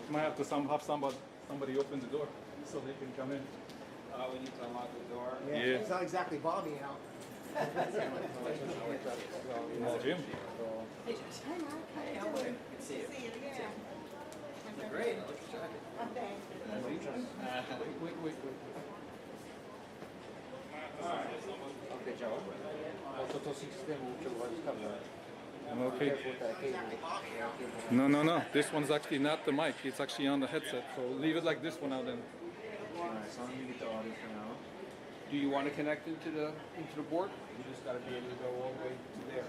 Might have to have somebody open the door so they can come in. We need to unlock the door. Yeah. It's not exactly Bobby out. No, Jim. Hey, Josh. Hi, Mark. Hey, how are you? Good to see you. See you, yeah. You're great. I look distracted. Oh, thanks. Wait. Okay, Joe. To system was covered. Okay. No. This one's actually not the mic. It's actually on the headset. So leave it like this one out then. Alright, so I'm gonna get the audio for now. Do you want to connect into the board? You just gotta be able to go all the way to there.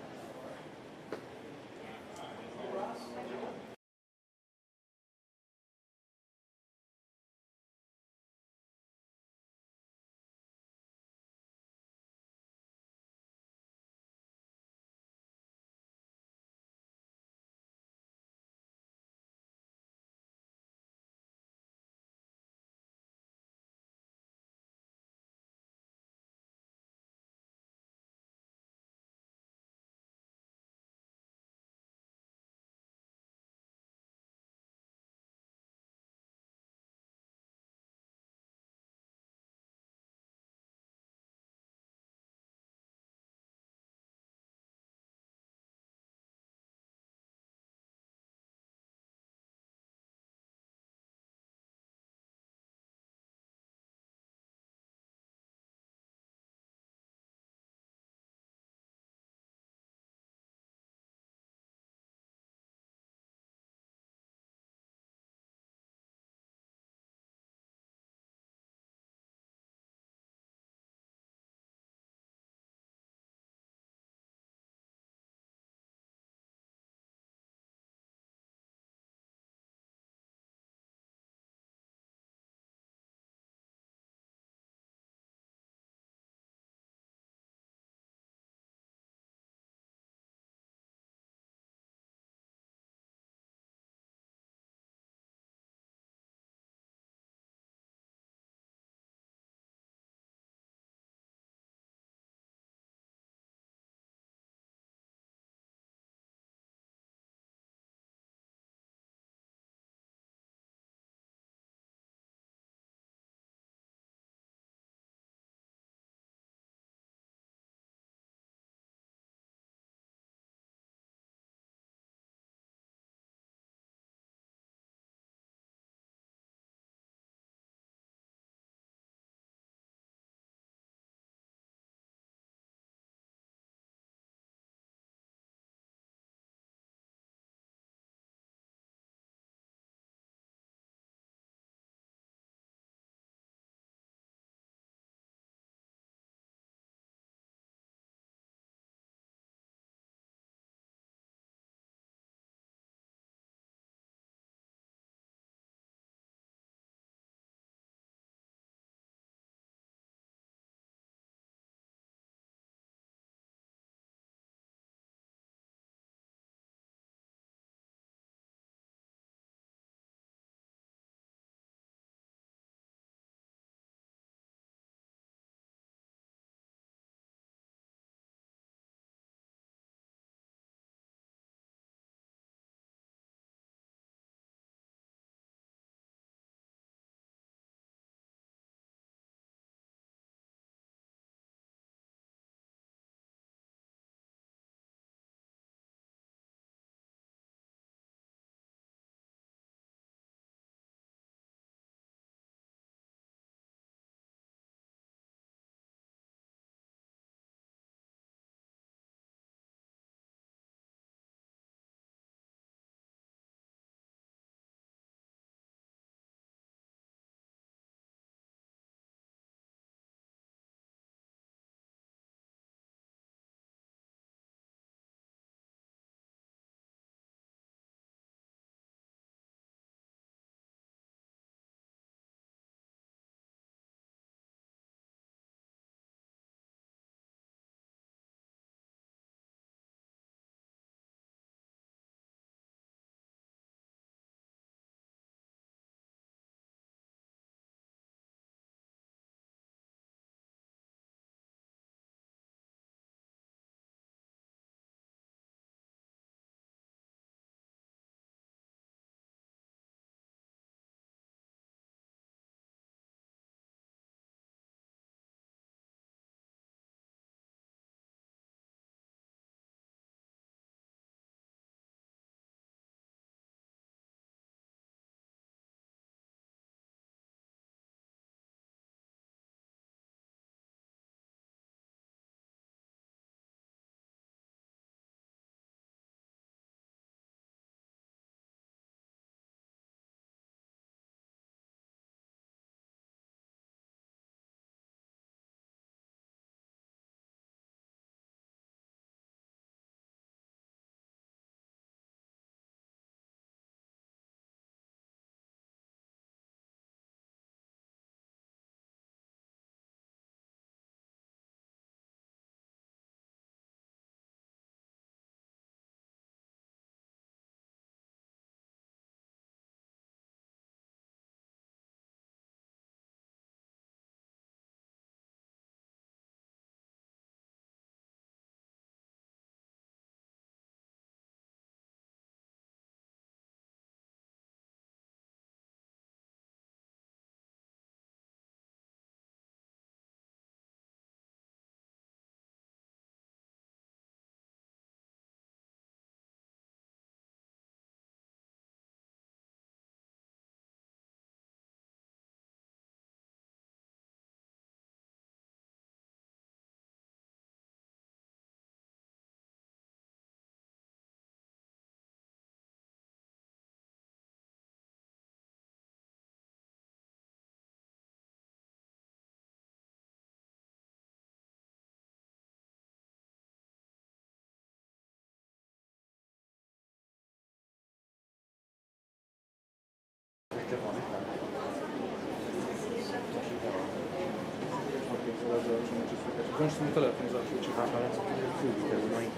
że może słychać. Włącz ten telefon zawsze. Ale co to jest drugi, ten mic?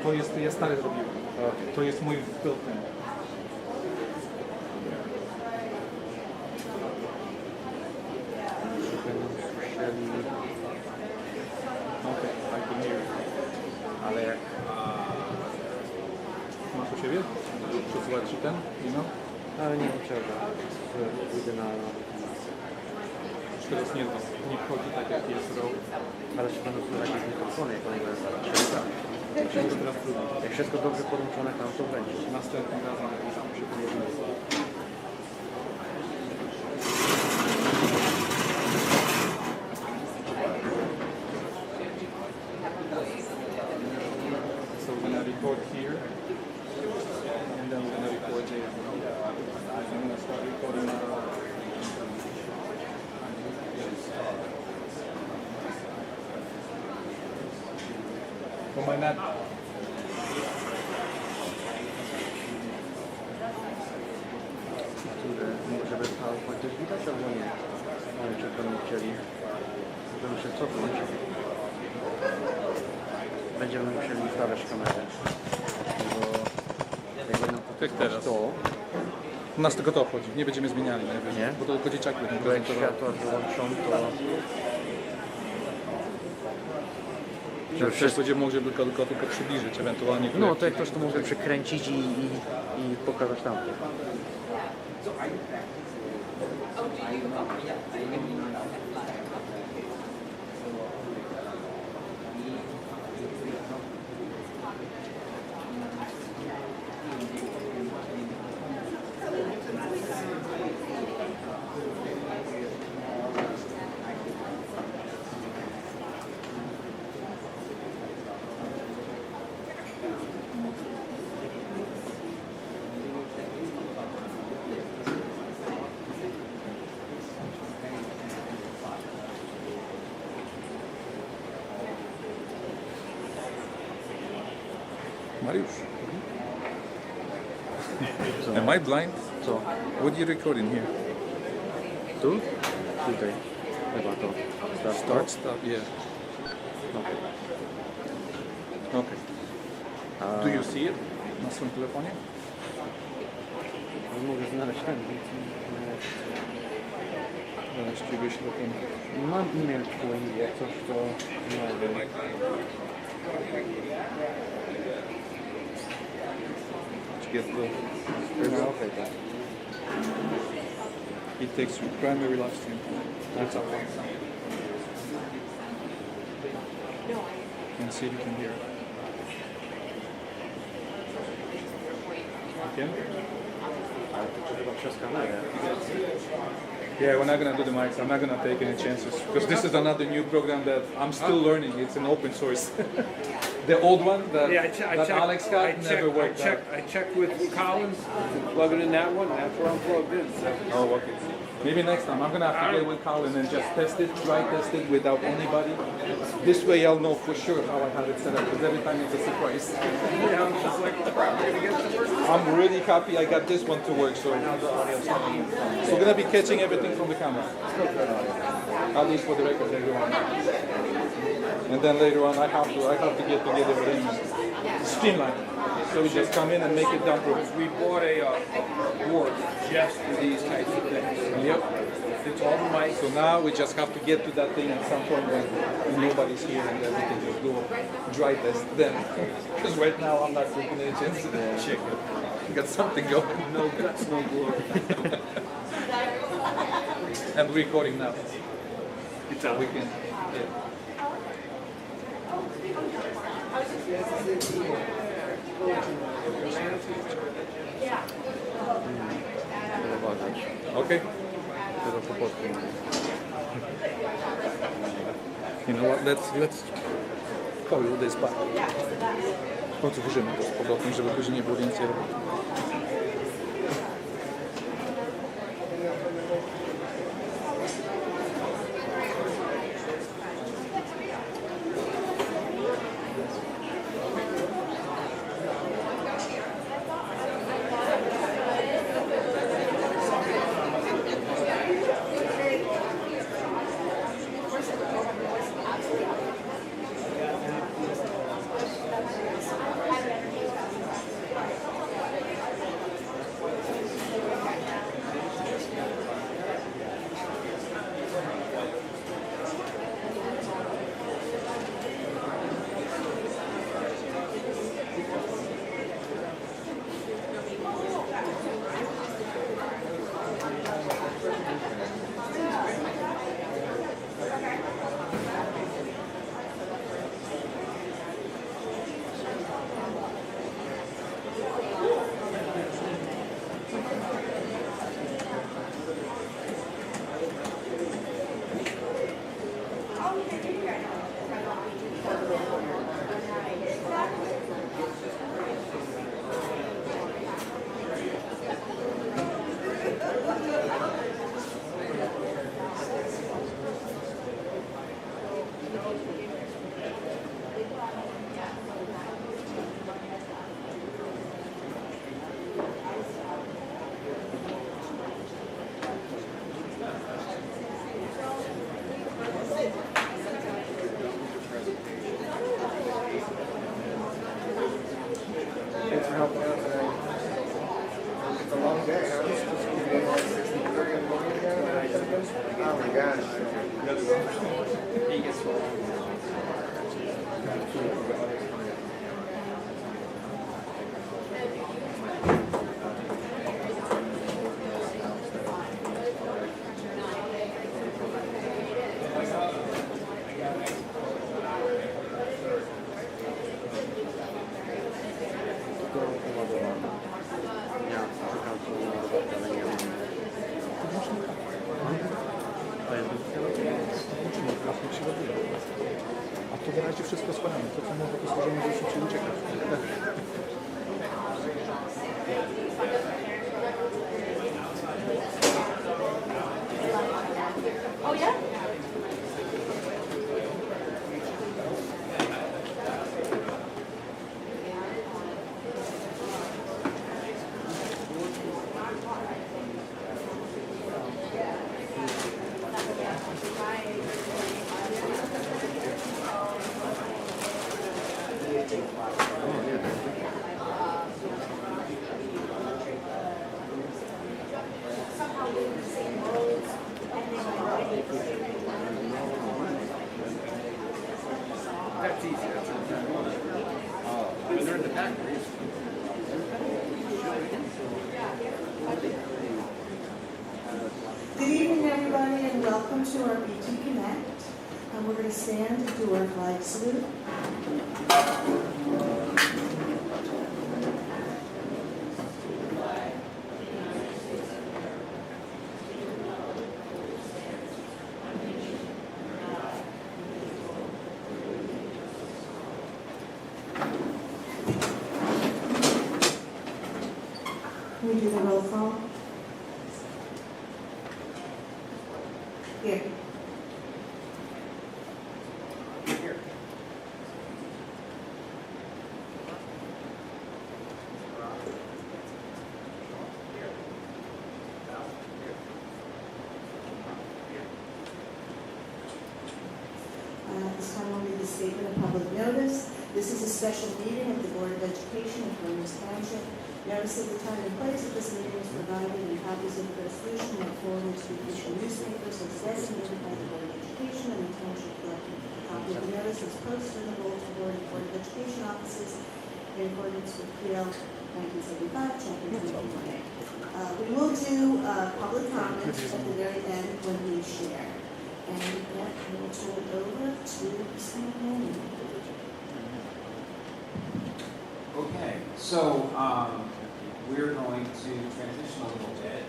To jest, ja stary zrobiłem. To jest mój built-in. Okej, I can hear. Ale jak... Masz u siebie? Przesyłać ci ten? No. Ale nie potrzeba. Pójdę na... Już teraz nie wchodzi tak jak jest RAW. Ale się będą słuchać jakieś mikrofony, jak one będą Wszystko teraz trudno. Jak wszystko dobrze podłączone tam, to będzie. Następnym razem się położymy. So we're gonna record here, and then we're gonna record there. I'm gonna start recording now. For my net. Żeby PowerPoint też widać, albo nie? Oni czy to nie chcieli. Będziemy się cofnąć. Będziemy musieli ustawiać kamerę. Bo jak będą Jak teraz. to, U nas tylko to obchodzi, nie będziemy zmieniali, Nie? bo to tylko dzieciaki będą to jak prezentowały. światła wyłączą, to... Że wszystko będzie może tylko przybliżyć ewentualnie. No to jak ktoś to może przekręcić i pokazać tamto. Mariusz. Am I blind? Co? What are you recording here? Tu? Tutaj. Chyba to. Start, stop, yeah. Okay. Okay. Do you see it na swoim telefonie? Mogę znaleźć ten. Zaraz ci wyślę ten. Mam e-mail twój, jak coś to nie wiem. To get the, No okej, tak. it takes you primary live stream. That's up. And see if you can hear it. You can? Ale to chyba przez kamerę. Yeah, we're not gonna do the mics. I'm not gonna take any chances because this is another new program that I'm still learning. It's an open source. The old one that, that Alex got never worked out. I checked with Collins, plug it in that one, that's where I'm plugged in. So. Oh, okay. Maybe next time I'm gonna have to get with Colin and just test it, try test it without anybody. This way I'll know for sure how I have it set up because every time it's a surprise. Yeah, I'm just like, crap, we're gonna get the first one. I'm really happy I got this one to work. So we're gonna be catching everything from the camera. At least for the record later on. And then later on I have to get together with him and streamline it. So we just come in and make it done for us. We bought a board just for these types of things. Yep. It's all the mics. So now we just have to get to that thing at some point when nobody's here and then we can just do a dry test then. Because right now I'm not taking any chances. Check it. We got something going. No guts, no glory. And recording now. It's out. We can. Yeah. Uważać. Okay. Tego po polsku. You know what? Let's call this back. W końcu włożymy to z powrotem, żeby później nie było więcej roboty. day, huh? Oh my gosh. A to na razie wszystko składamy. To co może posłużymy, żeby szybciej uciekać. Oh, yeah? That's easy. That's when they're in the back. Good evening, everybody, and welcome to our BT Connect. And we're going to stand and do our flag salute. Can we do the roll call? Here. This time will be the statement of public notice. This is a special meeting of the Board of Education of Williams Township. Notice of the time and place of this meeting is provided in copies of the resolution that forwarded to the official newspapers as designated by the Board of Education, and the township collected a copy of the notice was posted in the bulletin board of Board of Education offices in accordance with PL 1975, Chapter 21A. We will do public comments at the very end when we share. And with that, I will turn it over to Mr. Mahoney. Okay, so we're going to transition a little bit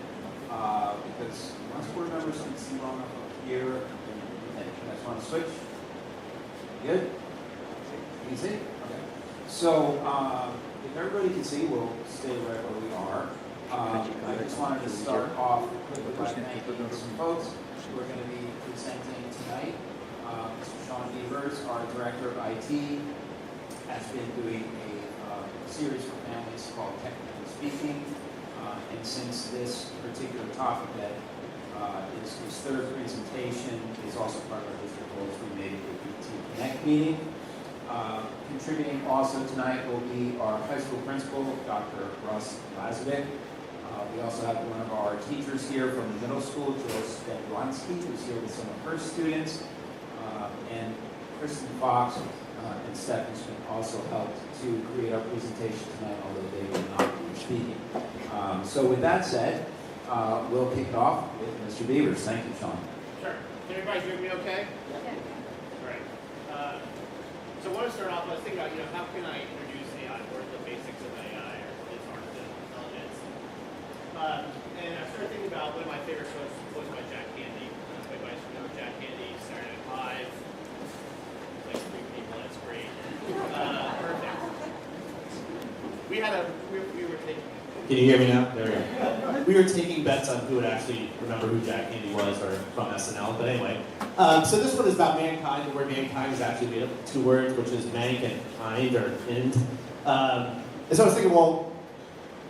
because once board members can see well enough up here, okay, you guys want to switch? Good? Easy? Okay. So if everybody can see, we'll stay right where we are. I just wanted to start off quickly by thanking some folks who are going to be presenting tonight. Mr. Sean Beavers, our Director of IT, has been doing a series for families called Technically Speaking. And since this particular topic that is his third presentation is also part of our district goals, we made it a BT Connect meeting. Contributing also tonight will be our high school principal, Dr. Russ Lazovic. We also have one of our teachers here from the middle school, Jill Stedwanski, who's here with some of her students. And Kristen Fox and Stephanie Smith also helped to create our presentation tonight, although they will not be speaking. So with that said, we'll kick it off with Mr. Beavers. Thank you, Sean. Sure. Can everybody hear me okay? All right. So I want to start off, I was thinking about, how can I introduce AI, or the basics of AI, or this artificial intelligence. And I started thinking about one of my favorite shows was by Jack Candy. Everybody should know Jack Candy, Saturday Night Live. Like 3 people, that's great. Perfect. We were taking. Can you hear me now? There we go. We were taking bets on who would actually remember who Jack Candy was or from SNL, but anyway. So this one is about mankind. The word mankind is actually made up of 2 words, which is mank and kind or ind. And so I was thinking, well,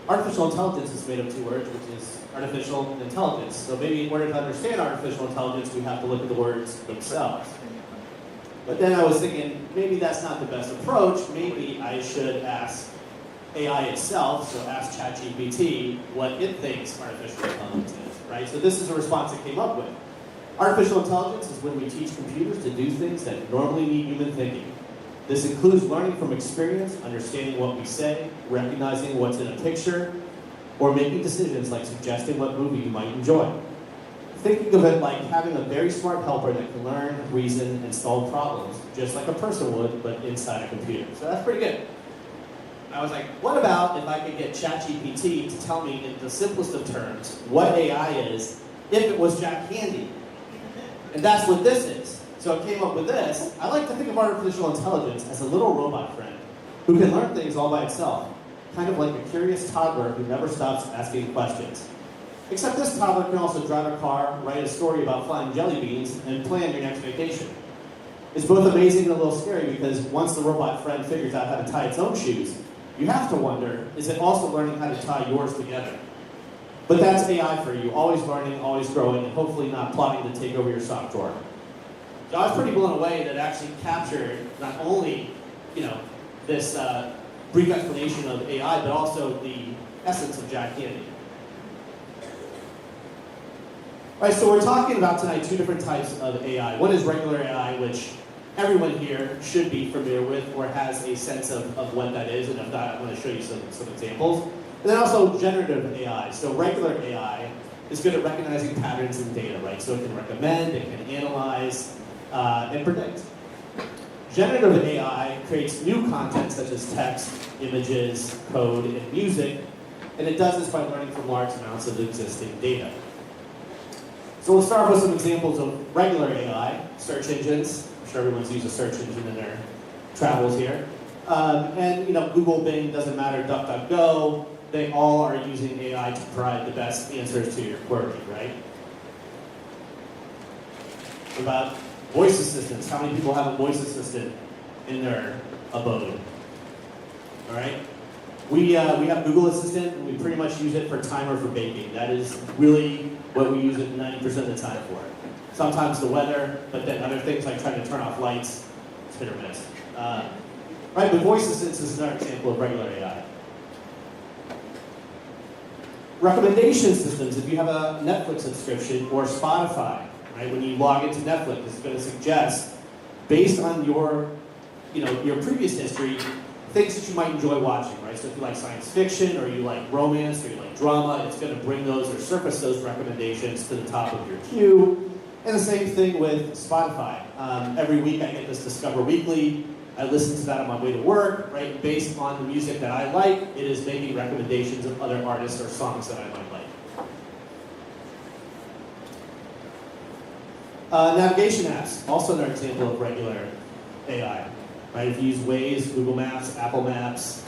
artificial intelligence is made of 2 words, which is artificial intelligence. So maybe in order to understand artificial intelligence, we have to look at the words themselves. But then I was thinking, maybe that's not the best approach. Maybe I should ask AI itself, so ask ChatGPT what it thinks artificial intelligence is, right? So this is a response it came up with. Artificial intelligence is when we teach computers to do things that normally need human thinking. This includes learning from experience, understanding what we say, recognizing what's in a picture, or making decisions like suggesting what movie you might enjoy. Thinking of it like having a very smart helper that can learn, reason, and solve problems, just like a person would, but inside a computer. So that's pretty good. I was like, what about if I could get ChatGPT to tell me in the simplest of terms what AI is if it was Jack Handy? And that's what this is. So I came up with this. I like to think of artificial intelligence as a little robot friend who can learn things all by itself, kind of like a curious toddler who never stops asking questions. Except this toddler can also drive a car, write a story about flying jelly beans, and plan your next vacation. It's both amazing and a little scary because once the robot friend figures out how to tie its own shoes, you have to wonder, is it also learning how to tie yours together? But that's AI for you, always learning, always growing, and hopefully not plotting to take over your sock drawer. So I was pretty blown away that it actually captured not only, this brief explanation of AI, but also the essence of Jack Handy. All right, so we're talking about tonight two different types of AI. One is regular AI, which everyone here should be familiar with or has a sense of what that is, and if not, I'm going to show you some examples. And then also generative AI. So regular AI is good at recognizing patterns in data, right? So it can recommend, it can analyze, and predict. Generative AI creates new content such as text, images, code, and music, and it does this by learning from large amounts of existing data. So we'll start with some examples of regular AI, search engines. I'm sure everyone's used a search engine in their travels here. And Google, Bing, doesn't matter, DuckDuckGo, they all are using AI to provide the best answers to your query, right? What about voice assistants? How many people have a voice assistant in their abode? All right? We have Google Assistant, and we pretty much use it for timer for baking. That is really what we use it 90% of the time for. Sometimes the weather, but then other things like trying to turn off lights, it's hit or miss. Right, but voice assistants is another example of regular AI. Recommendation systems, if you have a Netflix subscription or Spotify, right, when you log into Netflix, it's going to suggest, based on your previous history, things that you might enjoy watching, right? So if you like science fiction, or you like romance, or you like drama, it's going to bring those or surface those recommendations to the top of your queue. And the same thing with Spotify. Every week I get this Discover Weekly. I listen to that on my way to work, right? Based on the music that I like, it is making recommendations of other artists or songs that I might like. Navigation apps, also another example of regular AI. Right? If you use Waze, Google Maps, Apple Maps,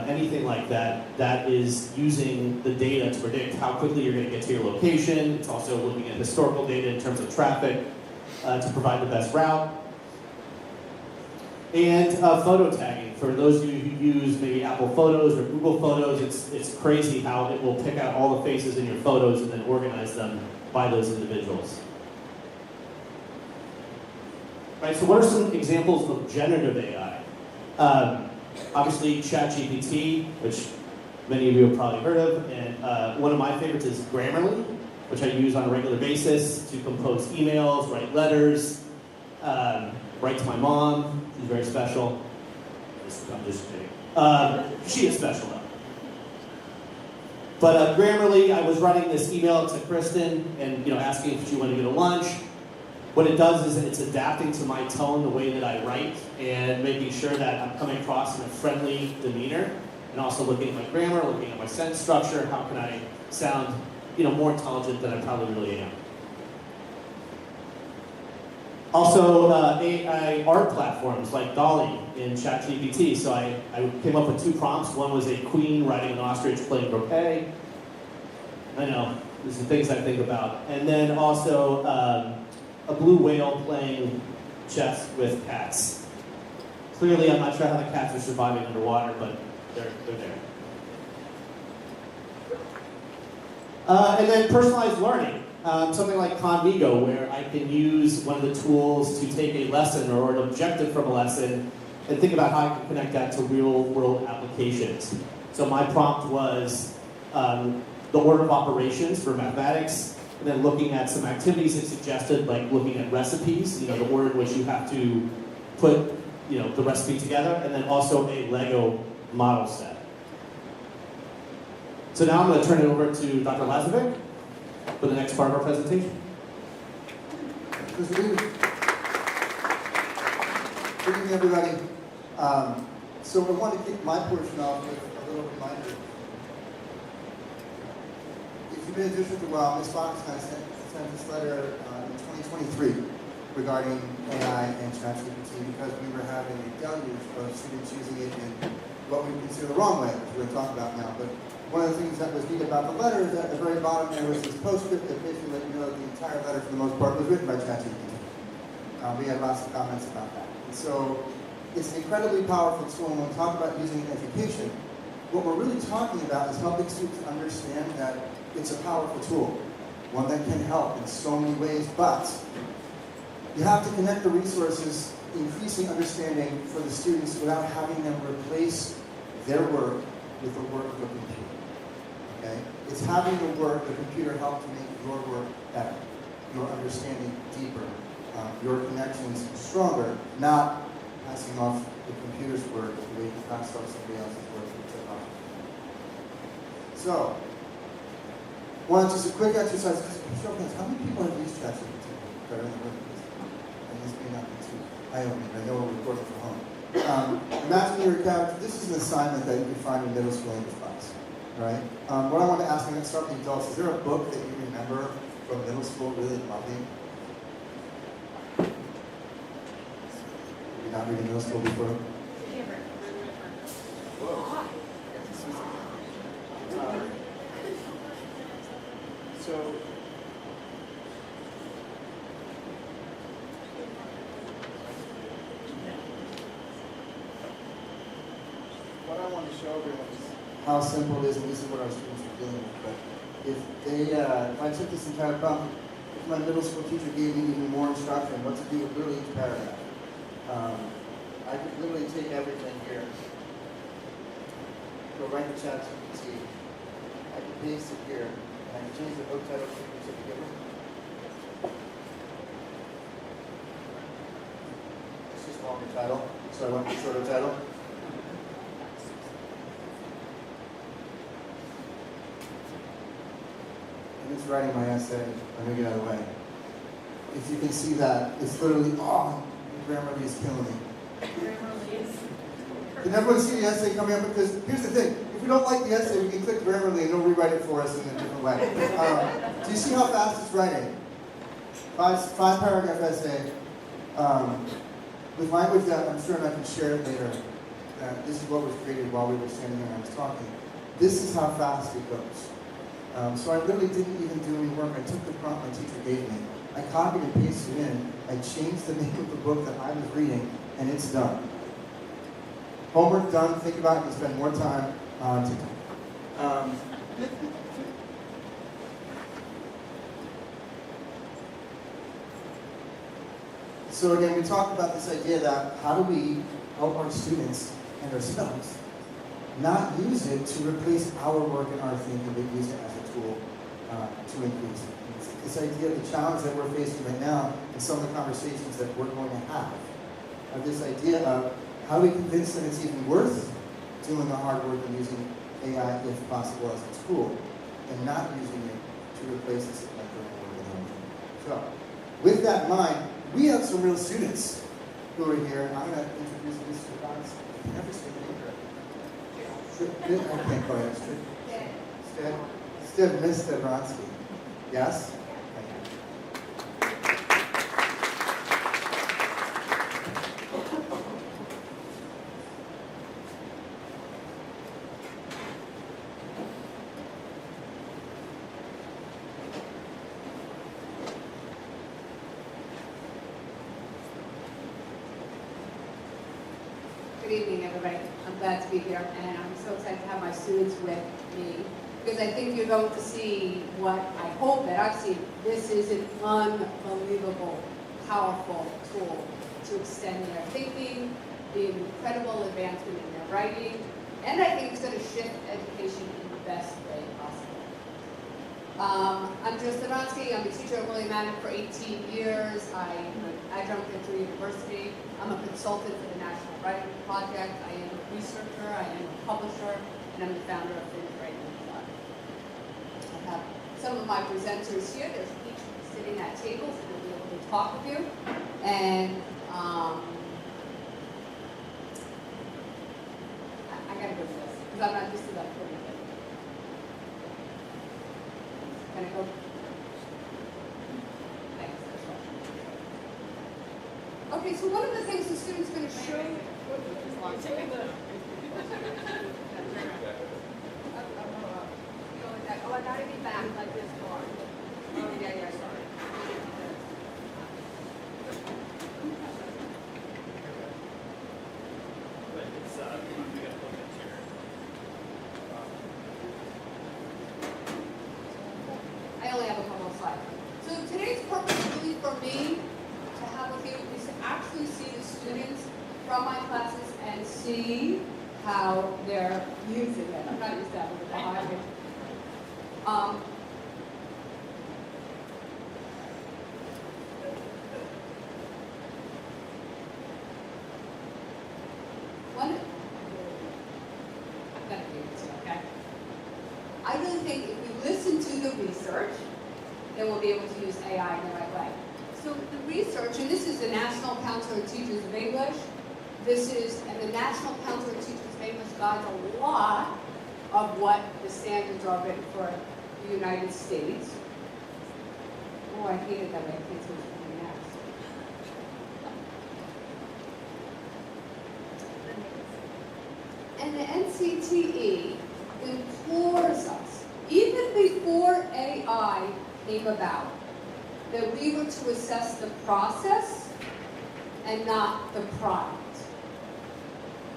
anything like that, that is using the data to predict how quickly you're going to get to your location. It's also looking at historical data in terms of traffic to provide the best route. And photo tagging. For those of you who use maybe Apple Photos or Google Photos, it's crazy how it will pick out all the faces in your photos and then organize them by those individuals. Right, so what are some examples of generative AI? Obviously, ChatGPT, which many of you have probably heard of, and one of my favorites is Grammarly, which I use on a regular basis to compose emails, write letters, write to my mom. She's very special. I'm just kidding. She is special, though. But Grammarly, I was writing this email to Kristen and asking if she wanted to go to lunch. What it does is it's adapting to my tone, the way that I write, and making sure that I'm coming across in a friendly demeanor, and also looking at my grammar, looking at my sentence structure. How can I sound, more intelligent than I probably really am? Also, AI art platforms like DALL-E in ChatGPT. So I came up with two prompts. One was a queen riding an ostrich playing croquet. I know, these are things I think about. And then also a blue whale playing chess with cats. Clearly, I'm not sure how the cats are surviving underwater, but they're there. And then personalized learning. Something like Conmigo, where I can use one of the tools to take a lesson or an objective from a lesson and think about how I can connect that to real world applications. So my prompt was the order of operations for mathematics, and then looking at some activities it suggested, like looking at recipes, the order in which you have to put the recipe together, and then also a Lego model set. So now I'm going to turn it over to Dr. Lazovic for the next part of our presentation. Good evening. Good evening, everybody. So I want to kick my portion off with a little reminder. If you've been in district a while, Ms. Fox sent this letter in 2023 regarding AI and ChatGPT because we were having a deluge of students using it in what we consider the wrong way, which we're going to talk about now. But one of the things that was neat about the letter is that at the very bottom there was this postscript that basically let you know that the entire letter, for the most part, was written by ChatGPT. We had lots of comments about that. And so it's an incredibly powerful tool, and when we talk about using it in education, what we're really talking about is helping students understand that it's a powerful tool, one that can help in so many ways, but you have to connect the resources, increasing understanding for the students without having them replace their work with the work of the computer. Okay? It's having the computer help to make your work better, your understanding deeper, your connections stronger, not passing off the computer's work the way you pass off somebody else's work with technology. So, just a quick exercise. Show hands. How many people have used ChatGPT better than others? And this may not be too eye-opening. I know we're recording from home. Imagine you're a character. This is an assignment that you can find in middle school English class. Right? What I want to ask you, let's start with the adults. Is there a book that you remember from middle school really loving? You're not reading middle school before? So, what I want to show everyone is how simple it is, and this is what our students are dealing with. But if I took this entire problem, if my middle school teacher gave me even more instruction, what to do with literally each paragraph, I could literally take everything here, go right to ChatGPT, I could paste it here, and I can change the book title to begin with. It's just longer title, so I went with shorter title. And it's writing my essay. Let me get out of the way. If you can see that, it's literally, Grammarly is killing me. Can everyone see the essay coming up? Because here's the thing, if we don't like the essay, we can click Grammarly and it'll rewrite it for us in a different way. Do you see how fast it's writing? Five paragraph essay with language that I'm sure I can share it later. This is what was created while we were standing here and I was talking. This is how fast it goes. So I literally didn't even do any work. I took the prompt my teacher gave me. I copied and pasted it in. I changed the name of the book that I was reading, and it's done. Homework done. Think about it and spend more time on TikTok. So again, we talked about this idea that how do we help our students and ourselves not use it to replace our work and our thinking, but use it as a tool to increase it. This idea of the challenge that we're facing right now and some of the conversations that we're going to have this idea of how do we convince them it's even worth doing the hard work and using AI, if possible, as a tool, and not using it to replace us like we're work. So, with that in mind, we have some real students who are here, and I'm going to introduce Mr. Bonds. I can never say the name correctly. I can't call it. Instead, Mr. Bronsky. Yes? Good evening, everybody. I'm glad to be here, and I'm so excited to have my students with me, because I think you're going to see what I hope that I've seen. This is an unbelievable, powerful tool to extend their thinking be an incredible advancement in their writing, and I think it's going to shift education in the best way possible. I'm Jill Stavansky. I'm a teacher at William Manning for 18 years. I'm an adjunct at Drew University. I'm a consultant for the National Writing Project. I am a researcher. I am a publisher, and I'm the founder of Think Write Club. I have some of my presenters here. There's each sitting at tables, and they'll be able to talk with you. And I gotta go to this because I'm not used to that putting it. Can I go? Thanks. That's right. Okay, so one of the things the student's going to show you. Oh, I gotta be back like this far. Oh, yeah, sorry. But it's, we gotta look at your, I only have a couple of slides. So today's purpose really for me to have with you is to actually see the students from my classes and see how they're using it. I'm not used to having it behind me. Okay. I really think if we listen to the research, then we'll be able to use AI in the right way. So the research, and this is the National Council of Teachers of English, and the National Council of Teachers of English guides a lot of what the standards are written for the United States. Oh, I hate it that way. I can't see what's coming next. And the NCTE implores us, even before AI came about, that we were to assess the process and not the product.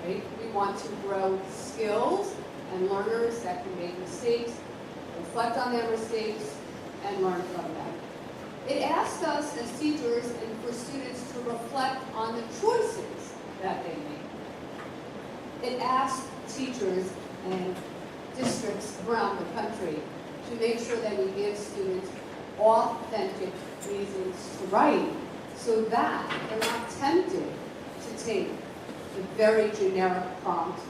Right? We want to grow skills and learners that can make mistakes, reflect on their mistakes, and learn from them. It asks us as teachers and for students to reflect on the choices that they make. It asks teachers and districts around the country to make sure that we give students authentic reasons to write so that they're not tempted to take the very generic prompt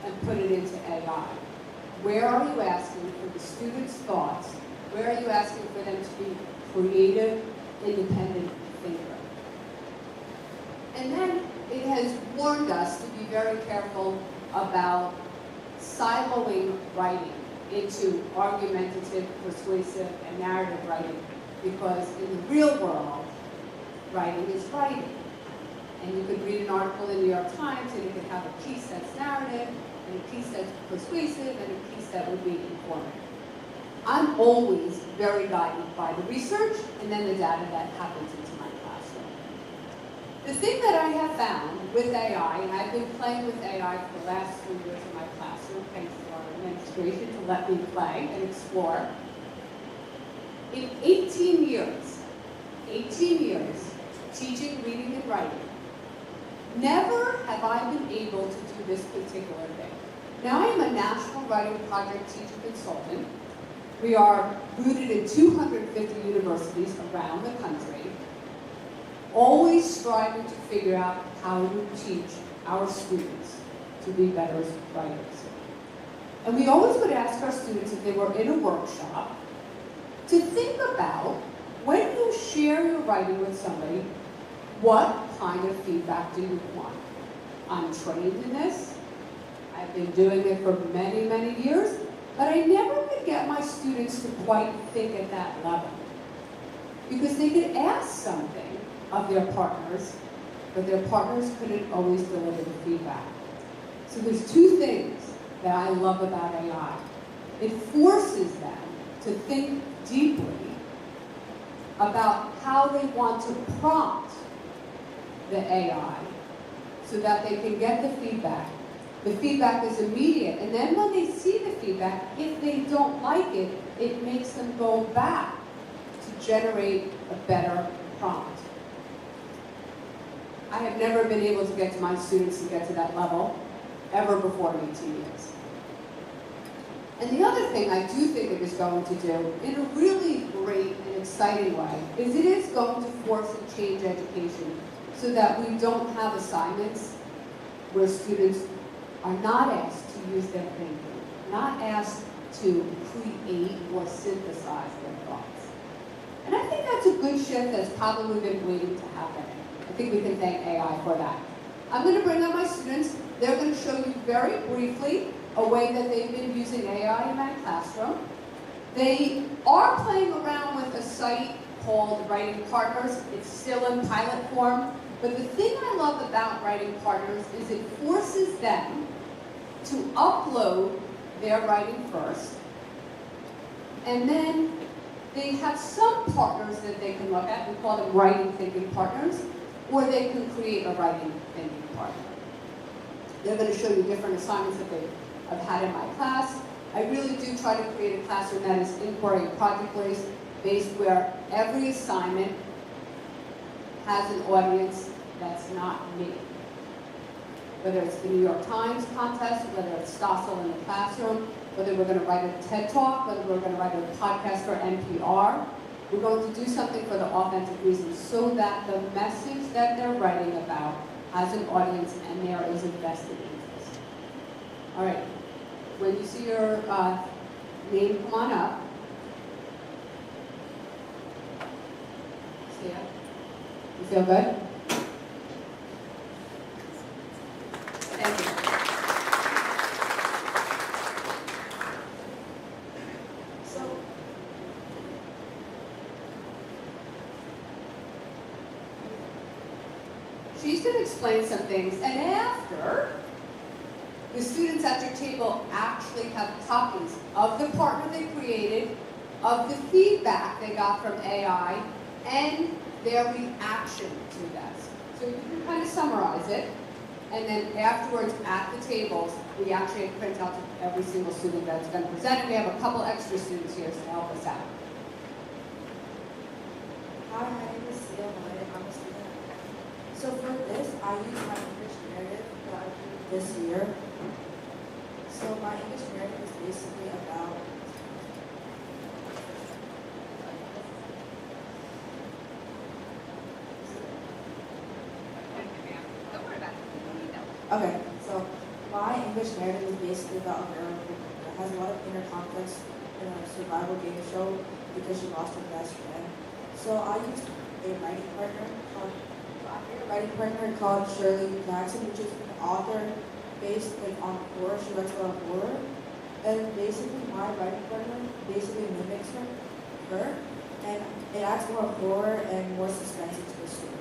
and put it into AI. Where are you asking for the students' thoughts? Where are you asking for them to be creative, independent thinker? And then it has warned us to be very careful about siloing writing into argumentative, persuasive, and narrative writing, because in the real world, writing is writing. And you could read an article in the New York Times, and it could have a piece that's narrative, and a piece that's persuasive, and a piece that would be informative. I'm always very guided by the research and then the data that happens into my classroom. The thing that I have found with AI, and I've been playing with AI for the last 3 years in my classroom, thanks to our administration to let me play and explore. In 18 years teaching reading and writing, never have I been able to do this particular thing. Now I am a National Writing Project teacher consultant. We are rooted in 250 universities around the country, always striving to figure out how to teach our students to be better writers. And we always would ask our students, if they were in a workshop, to think about, when you share your writing with somebody, what kind of feedback do you want? I'm trained in this. I've been doing it for many, many years, but I never could get my students to quite think at that level. Because they could ask something of their partners, but their partners couldn't always deliver the feedback. So there's two things that I love about AI. It forces them to think deeply about how they want to prompt the AI so that they can get the feedback. The feedback is immediate, and then when they see the feedback, if they don't like it, it makes them go back to generate a better prompt. I have never been able to get to my students to get to that level ever before in 18 years. And the other thing I do think it is going to do, in a really great and exciting way, is it is going to force and change education so that we don't have assignments where students are not asked to use their thinking, not asked to create or synthesize their thoughts. And I think that's a good shift that's probably been waiting to happen. I think we can thank AI for that. I'm going to bring on my students. They're going to show you very briefly a way that they've been using AI in my classroom. They are playing around with a site called Writing Partners. It's still in pilot form. But the thing I love about Writing Partners is it forces them to upload their writing first. And then they have some partners that they can look at. We call them writing thinking partners. Or they can create a writing thinking partner. They're going to show you different assignments that I've had in my class. I really do try to create a classroom that is inquiry and project-based where every assignment has an audience that's not me. Whether it's the New York Times contest, whether it's Stossel in the classroom, whether we're going to write a TED Talk, whether we're going to write a podcast for NPR, we're going to do something for the authentic reason so that the message that they're writing about has an audience and there is a vested interest. All right, when you see your name come on up, see ya. You feel good? Thank you. So, she's going to explain some things, and after, the students at your table actually have copies of the partner they created, of the feedback they got from AI, and their reaction to that. So you can kind of summarize it, and then afterwards at the tables, we actually have printouts of every single student that's going to present, and we have a couple extra students here to help us out. hi, my name is Sia Malay. I'm a student. So for this, I use my English narrative that I did this year. So my English narrative is basically about Don't worry about it. You don't need that. Okay, so my English narrative is basically about a girl that has a lot of inner conflicts in a survival game show because she lost her best friend. So I used a writing partner called Shirley Jackson, which is an author based on horror. She writes about horror. And basically my writing partner basically mimics her, and it adds more horror and more suspense into the story.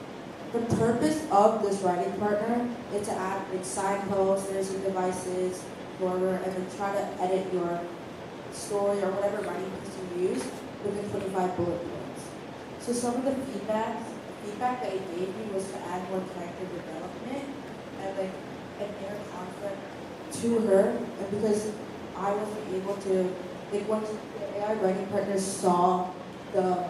The purpose of this writing partner is to add like signposts, literacy devices, horror, and then try to edit your story or whatever writing piece you use within 25 bullet points. So some of the feedback that it gave me was to add more character development and like an inner conflict to her, and because I wasn't able to, like once the AI writing partners saw the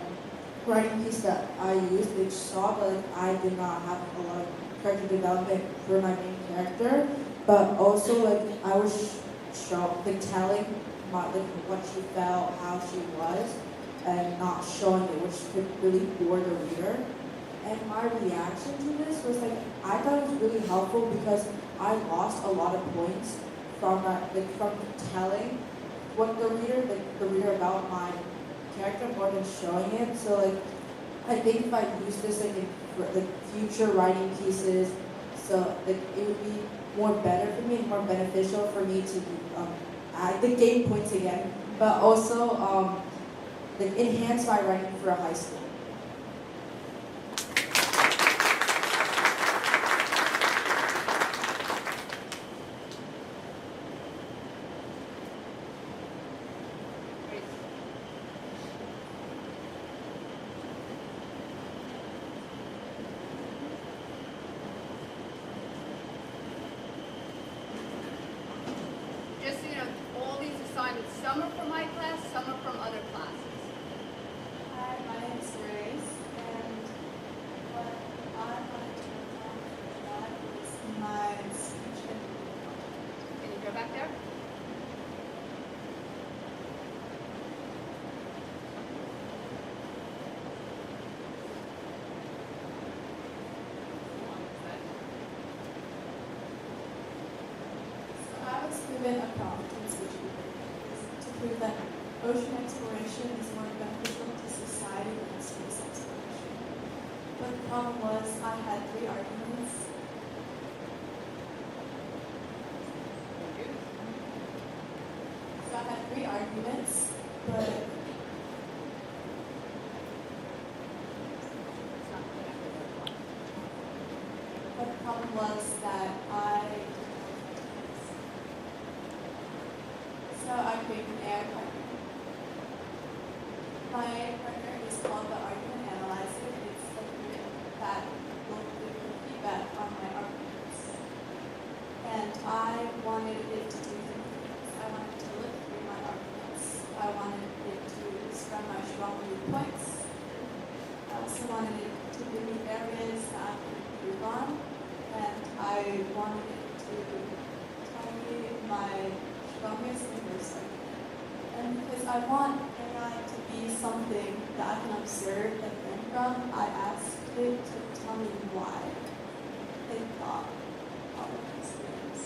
writing piece that I used, they saw that like, I did not have a lot of character development for my main character, but also like I was telling what she felt, how she was, and not showing it, which could really bore the reader. And my reaction to this was like, I thought it was really helpful because I lost a lot of points from from telling what the reader about my character more than showing it. So like, I think if I use this like in future writing pieces, so like it would be more better for me, more beneficial for me to add the gain points again, but also like enhance my writing for a high school. Just so you know, all these assignments, some are from my class, some are from other classes. Hi, my name is Grace, and what I wanted to talk prove that ocean exploration is more beneficial to society than space exploration. But the problem was I had 3 arguments. So I had 3 arguments, but the problem was that I created an AI partner. My AI partner is called the Argument Analyzer. It's a grid that will give me feedback on my arguments. And I wanted it to do 3 things. I wanted to look through my arguments. I wanted it to describe my strong viewpoints. I also wanted it to give me areas that I could improve on. And I wanted it to tell me my strongest and worst argument. And because I want AI to be something that I can observe and learn from, I asked it to tell me why it thought all of these things.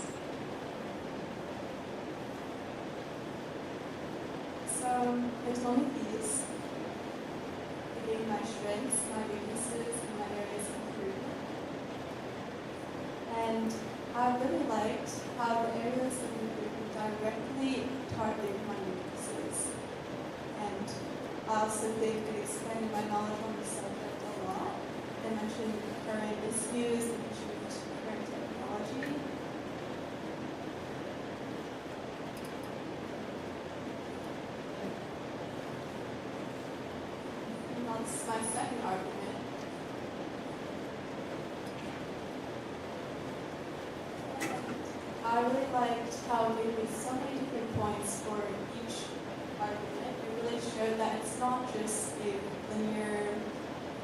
So it told me these. It gave my strengths, my weaknesses, and my areas of improvement. And I really liked how the areas of improvement directly target my weaknesses. And I also think it expanded my knowledge on the subject a lot. It mentioned current issues, it mentioned current technology. And that's my second argument. I really liked how it gave me so many different points for each argument. It really showed that it's not just a linear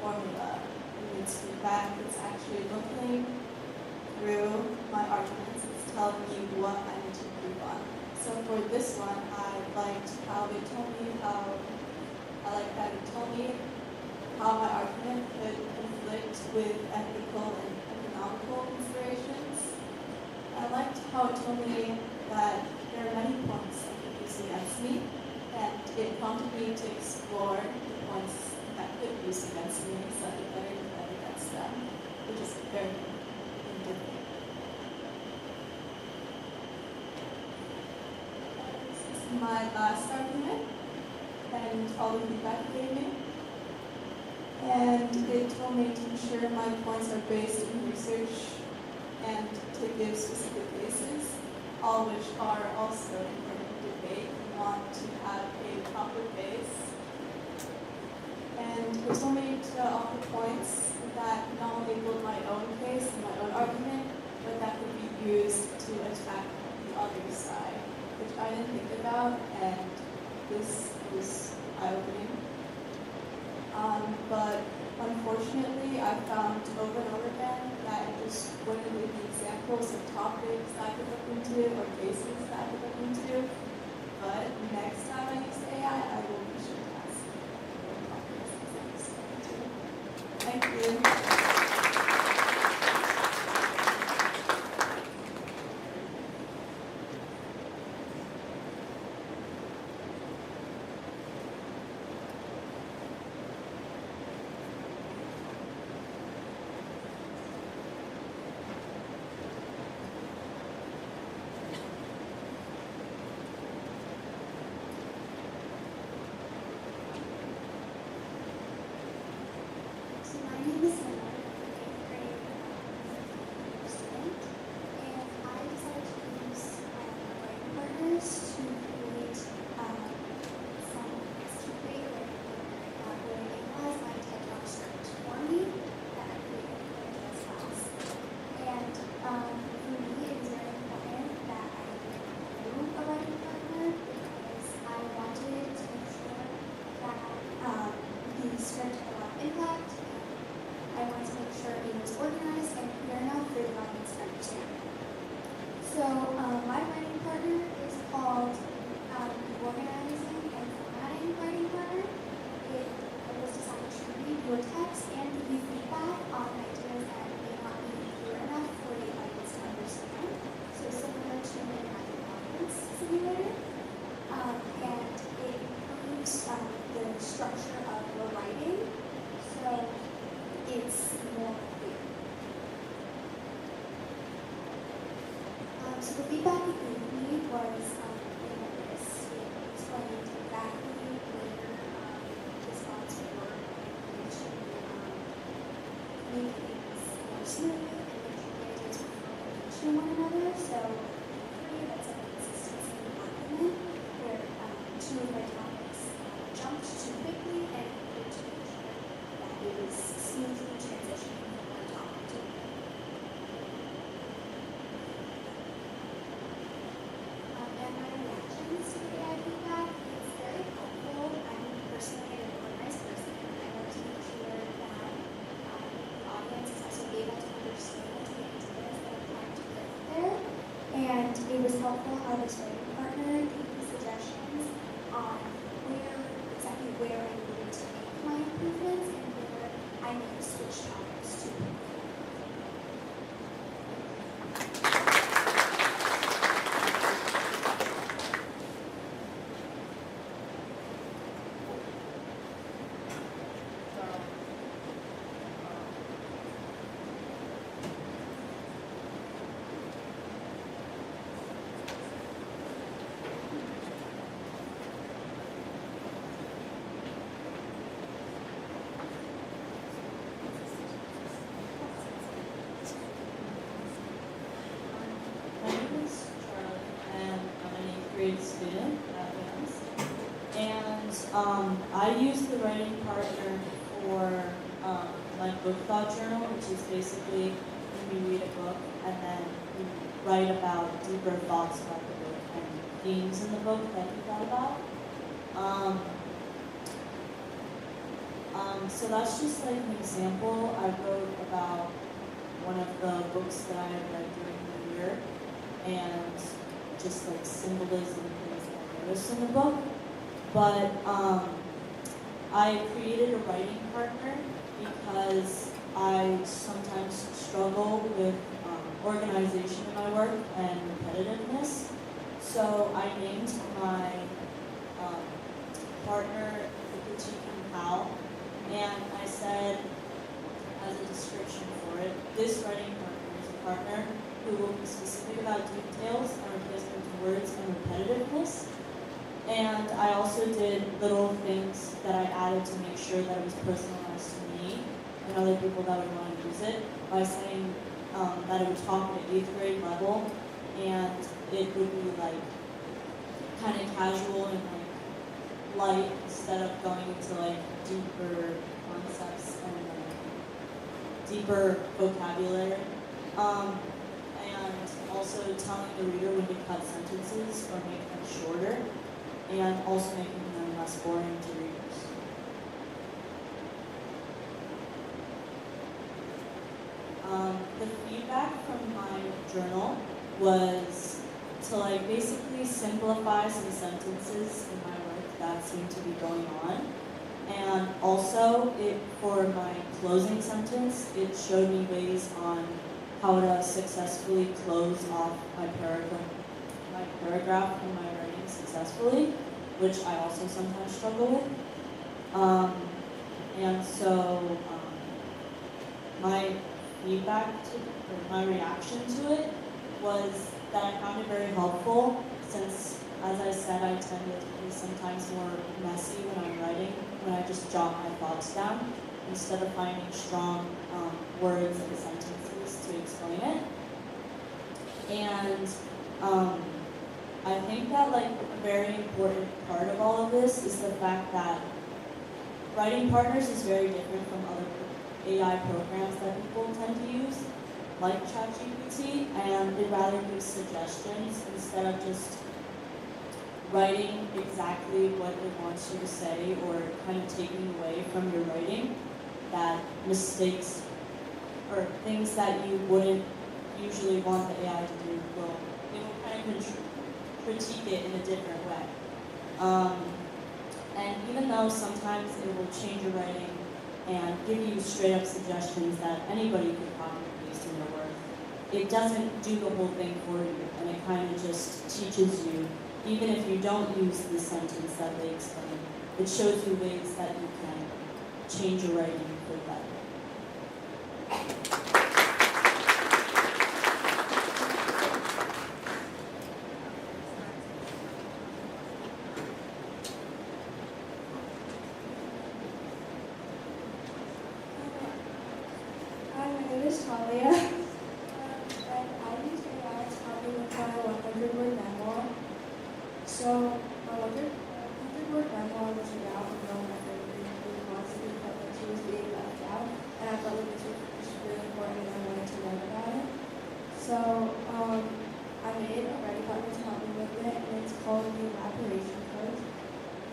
formula in its feedback. It's actually looking through my arguments. It's telling me what I need to improve on. So for this one, I liked how it told me how my argument could conflict with ethical and economical considerations. I liked how it told me that there are many points that could be used against me, and it prompted me to explore the points that could be used against me so I could better defend against them, which is very difficult. This is my last argument, and all the feedback it gave me. And it told me to ensure my points are based in research and to give specific cases, all which are also important to debate. We want to have a proper base. And it told me to offer points that not only build my own case and my own argument, but that could be used to attack the other side, which I didn't think about, and this was eye-opening. But unfortunately, I found over and over again that it just wouldn't give me examples of topics that I could look into or cases that I could look into. But next time I use AI, I will be sure to ask more topics and things to look into. Thank you. So my name is Emma, I'm a 8th grade student, and I decided to use my writing partners to create that would analyze my TED Talk script for me that I created for this class. And for me, it was very important that I knew a writing partner because I wanted to make sure that the script had a lot of impact. I wanted to make sure it was organized and clear enough for the audience to understand. So my writing partner is called the Organizing and Formatting Writing Partner. It was designed to review a text and give you feedback on ideas that may not be clear enough for the audience to understand. So similar to an active audience simulator. And structure of your writing, so it's more clear. So the feedback it gave me was this. It explained exactly where the spots were and it should make things more smooth and make the ideas flow into one another. So three, that's a consistency in document where two of my topics jumped too quickly and needed to make sure that it was smoothly transitioning from one topic to another. And my reactions to the AI feedback, it's very helpful. I'm personally an organized person, and I want to make sure that the audience is also able to understand the ideas that I'm trying to put out there. And it was helpful how this writing partner gave me suggestions on exactly where I needed to make my improvements and where I need to switch topics to. My name is Charlie, and I'm an 8th grade student at Vance. And I use the writing partner for my book thought journal, which is basically when you read a book and then you write about deeper thoughts about the book and themes in the book that you thought about. So that's just like an example. I wrote about one of the books that I had read during the year, and just like symbolism and things that I noticed in the book. But I created a writing partner because I sometimes struggle with organization in my work and repetitiveness. So I named my partner the Critiquing Pal, and I said as a description for it, this writing partner is a partner who will be specific about details and replacement of words and repetitiveness. And I also did little things that I added to make sure that it was personalized to me and other people that would want to use it by saying that it would talk at 8th grade level, and it would be like kind of casual and like light instead of going into like deeper concepts and deeper vocabulary. And also telling the reader when to cut sentences or make them shorter, and also making them less boring to readers. The feedback from my journal was to like basically simplify some sentences in my work that seemed to be going on. And also, for my closing sentence, it showed me ways on how to successfully close off my paragraph in my writing successfully, which I also sometimes struggle with. And so my feedback or my reaction to it was that I found it very helpful since, as I said, I tend to be sometimes more messy when I'm writing, when I just jot my thoughts down instead of finding strong words and sentences to explain it. And I think that like a very important part of all of this is the fact that writing partners is very different from other AI programs that people tend to use, like ChatGPT, and it rather gives suggestions instead of just writing exactly what it wants you to say or kind of taking away from your writing, that mistakes or things that you wouldn't usually want the AI to do it will kind of critique it in a different way. And even though sometimes it will change your writing and give you straight up suggestions that anybody could copy and paste in their work, it doesn't do the whole thing for you, and it kind of just teaches you, even if you don't use the sentence that they explain, it shows you ways that you can change your writing for the better. Hi, my name is Talia. And I use AI to help me with my 100-word memoir. So, my 100-word memoir was about a girl my favorite who wants to be felt like she was being left out. And I felt like this was just really important and I wanted to write about it. So, I made a writing partner to help me with it, and it's called the Elaboration Code.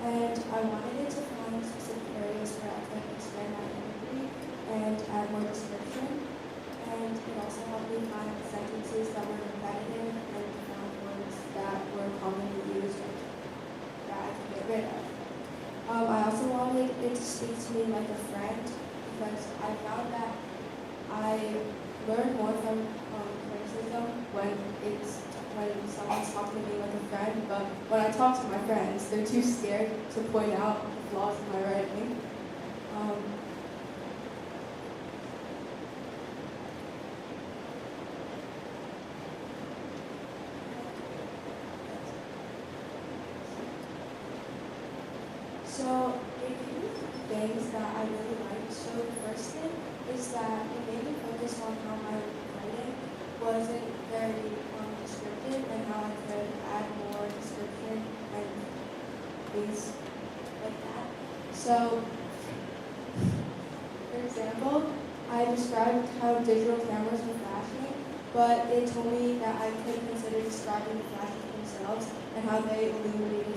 And I wanted it to find specific areas where I could expand my imagery and add more description. And it also helped me find sentences that were repetitive and found words that were commonly used and that I could get rid of. I also wanted it to speak to me like a friend because I found that I learn more from criticism when someone's talking to me like a friend, but when I talk to my friends, they're too scared to point out the flaws in my writing. So it gave me things that I really liked. So the first thing is that it made me focus on how my writing wasn't very descriptive and how I could add more description and things like that. So, for example, I described how digital cameras were flashing, but it told me that I could consider describing the flashes themselves and how they illuminated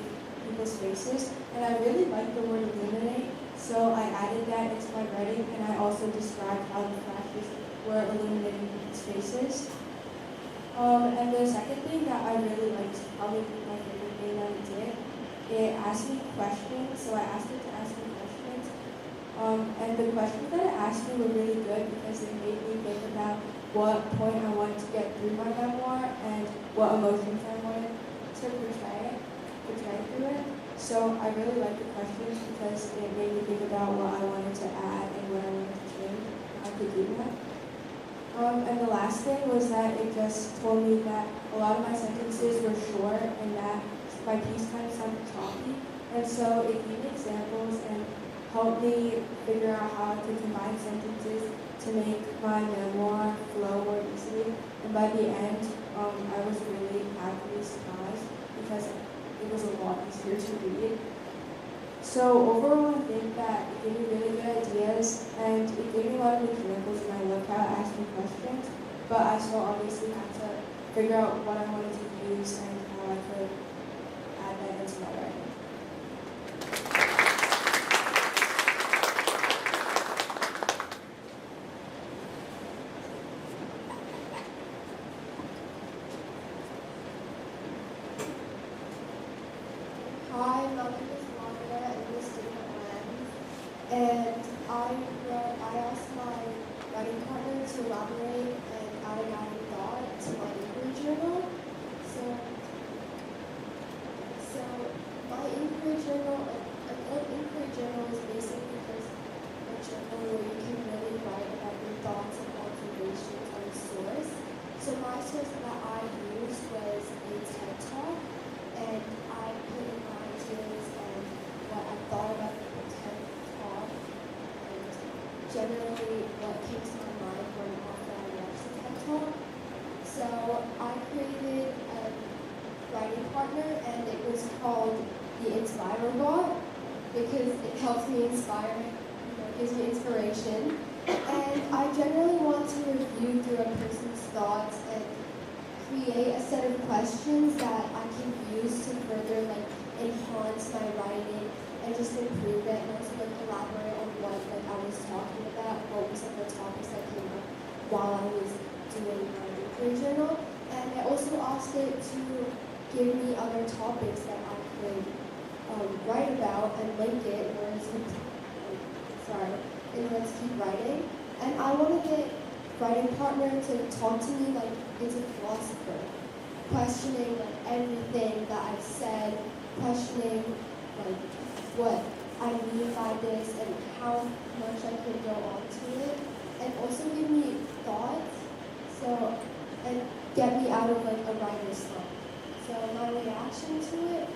people's faces. And I really liked the word illuminate, so I added that into my writing, and I also described how the flashes were illuminating people's faces. And the second thing that I really liked, probably my favorite thing that it did, it asked me questions, so I asked it to ask me questions. And the questions that it asked me were really good because they made me think about what point I wanted to get through my memoir and what emotions I wanted to portray through it. So I really liked the questions because it made me think about what I wanted to add and what I wanted to change. I could do that. And the last thing was that it just told me that a lot of my sentences were short and that my piece kind of sounded choppy. And so it gave me examples and helped me figure out how I could combine sentences to make my memoir flow more easily. And by the end, I was really happily surprised because it was a lot easier to read. So overall, I think that it gave me really good ideas, and it gave me a lot of examples, and I loved how it asked me questions, but I still obviously had to figure out what I wanted to use and how I could add that into my writing. Hi, my name is Margaret, and this is Lens. And I asked my writing partner to elaborate and add an added thought to my inquiry journal. So my inquiry journal, an inquiry journal is basically just a journal where you can really write about your thoughts and observations on a source. So my source that I used was a TED Talk, and I put in my ideas and what I thought about the TED Talk, and generally what came to my mind when after I watched the TED Talk. So I created a writing partner, and it was called the Inspire Bot because it helps me inspire, gives me inspiration. And I generally want to review through a person's thoughts and create a set of questions that I can use to further enhance my writing and just improve it, and also elaborate on what I was talking about, what were some of the topics that came up while I was doing my inquiry journal. And I also asked it to give me other topics that I could write about and link it in order to keep writing. And I wanted the writing partner to talk to me like it's a philosopher, questioning everything that I've said, questioning what I mean by this and how much I could go on to it, and also give me thoughts, so, and get me out of like a writer's slump. So my reaction to it,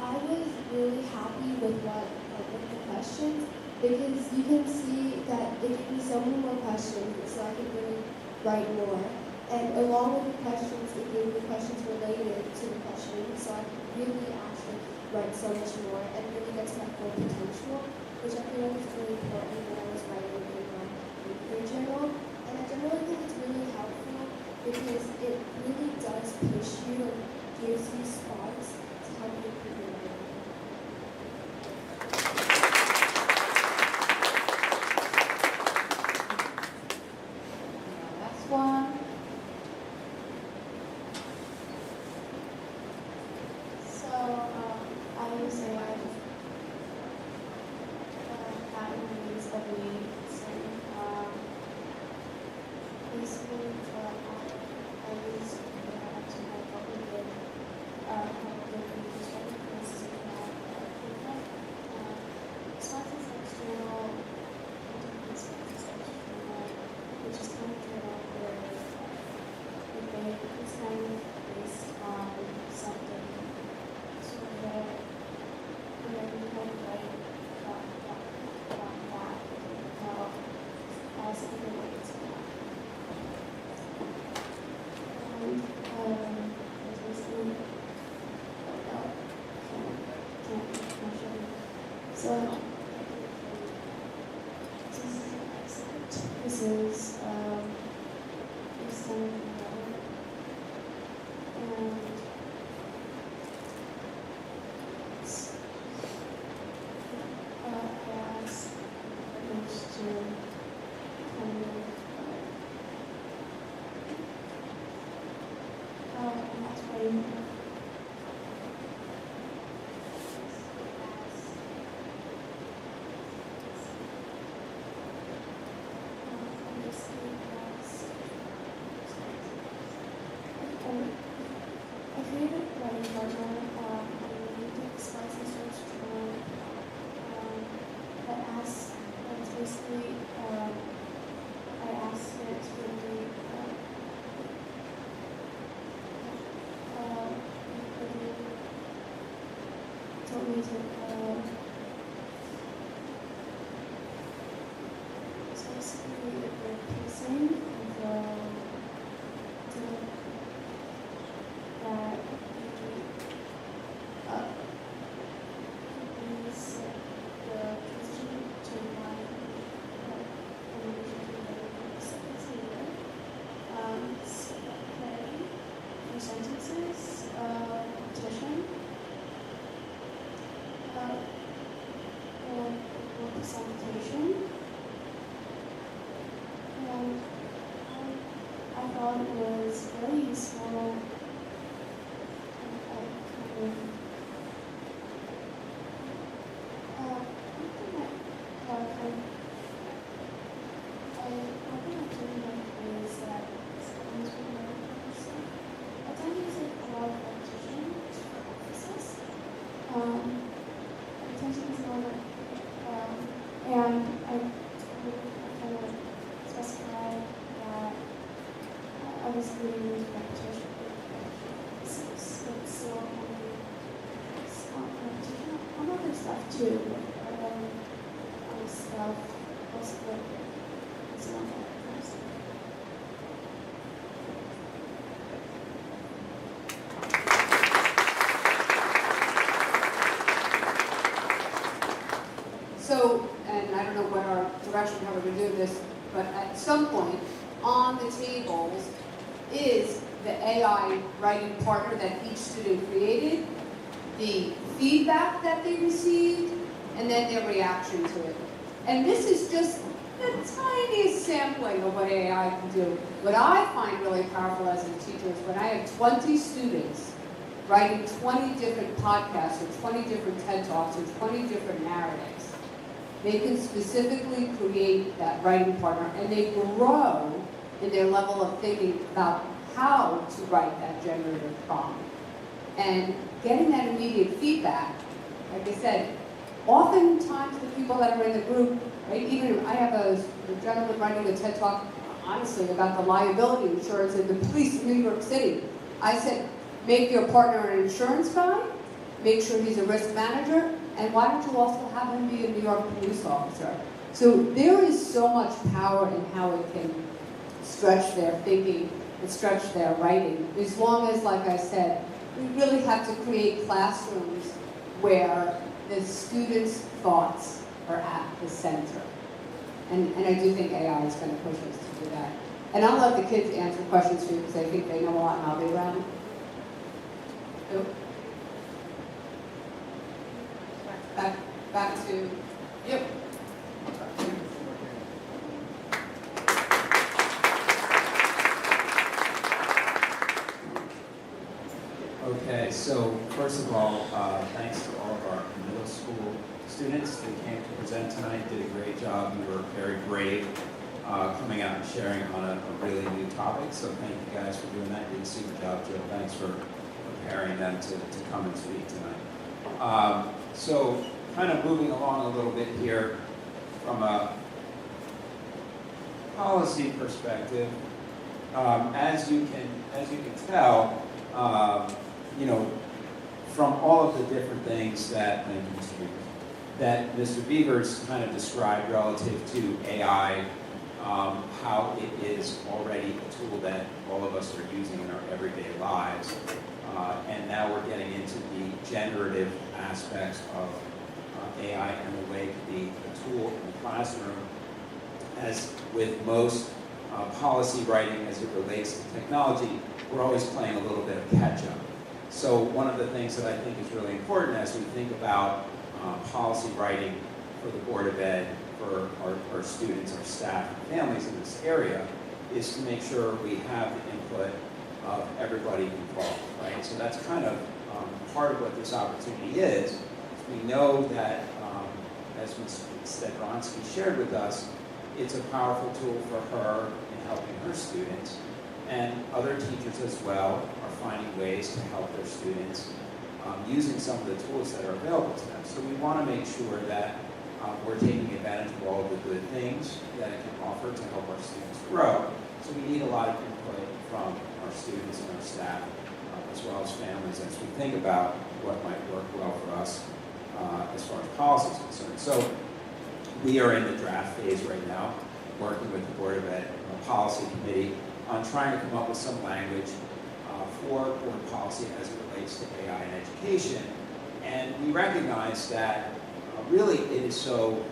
I was really happy with with the questions, because you can see that it gave me so many more questions, so I could really write more. And along with the questions, it gave me questions related to the questions, so I could really actually write so much more and really get to my full potential, which I feel like is really important when I was writing in my weekly journal. And I generally think it's really helpful because it really does push you and gives you sparks to help you improve your writing. Last one. So, I use AI categories of needs, and basically, I use AI to help me with which is kind of journal where it's kind of based on something sort of you kind of write about that, how something relates to that. And it's basically can't show you. So this is some and it's as opposed to kind of and that's why you I created a writing partner. I need to express and search journal that asks, it's basically, I asked it to really, told me to, it's basically the pacing of that is the transition to one animation to the seconds later. It's play, few sentences, petition, and book presentation. And I thought it was very useful. And I kind of specified that I was reading into repetition. It's still only repetition on other stuff too, stuff, also it's not that. So, and I don't know what our direction, how we're going to do this, but at some point on the tables is the AI writing partner that each student created, the feedback that they received, and then their reaction to it. And this is just the tiniest sampling of what AI can do. What I find really powerful as a teacher is when I have 20 students writing 20 different podcasts or 20 different TED Talks or 20 different narratives. They can specifically create that writing partner, and they grow in their level of thinking about how to write that generative prompt. And getting that immediate feedback, like I said, oftentimes the people that are in the group, right, even I have a gentleman writing a TED Talk, honestly, about the liability insurance in the police in New York City. I said, make your partner an insurance guy, make sure he's a risk manager, and why don't you also have him be a New York police officer? So there is so much power in how it can stretch their thinking and stretch their writing, as long as, like I said, we really have to create classrooms where the students' thoughts are at the center. And I do think AI is going to push us to do that. And I'll let the kids answer questions for you because I think they know a lot and I'll be around. So, back to you. Okay, so first of all, thanks to all of our middle school students that came to present tonight. Did a great job. You were very brave coming out and sharing on a really new topic. So thank you guys for doing that. You did a super job, Jill. Thanks for preparing them to come and speak tonight. So kind of moving along a little bit here from a policy perspective, as you can tell, you know, from all of the different things that Mr. Beavers kind of described relative to AI, how it is already a tool that all of us are using in our everyday lives. And now we're getting into the generative aspects of AI and the way it can be a tool in the classroom. As with most policy writing as it relates to technology, we're always playing a little bit of catch-up. So one of the things that I think is really important as we think about policy writing for the Board of Ed, for our students, our staff, and families in this area, is to make sure we have the input of everybody involved, right? So that's kind of part of what this opportunity is. We know that, as Ms. Stedronsky shared with us, it's a powerful tool for her in helping her students, and other teachers as well are finding ways to help their students using some of the tools that are available to them. So we want to make sure that we're taking advantage of all of the good things that it can offer to help our students grow. So we need a lot of input from our students and our staff, as well as families, as we think about what might work well for us as far as policy is concerned. So we are in the draft phase right now, working with the Board of Ed Policy Committee on trying to come up with some language for board policy as it relates to AI in education. And we recognize that really it is so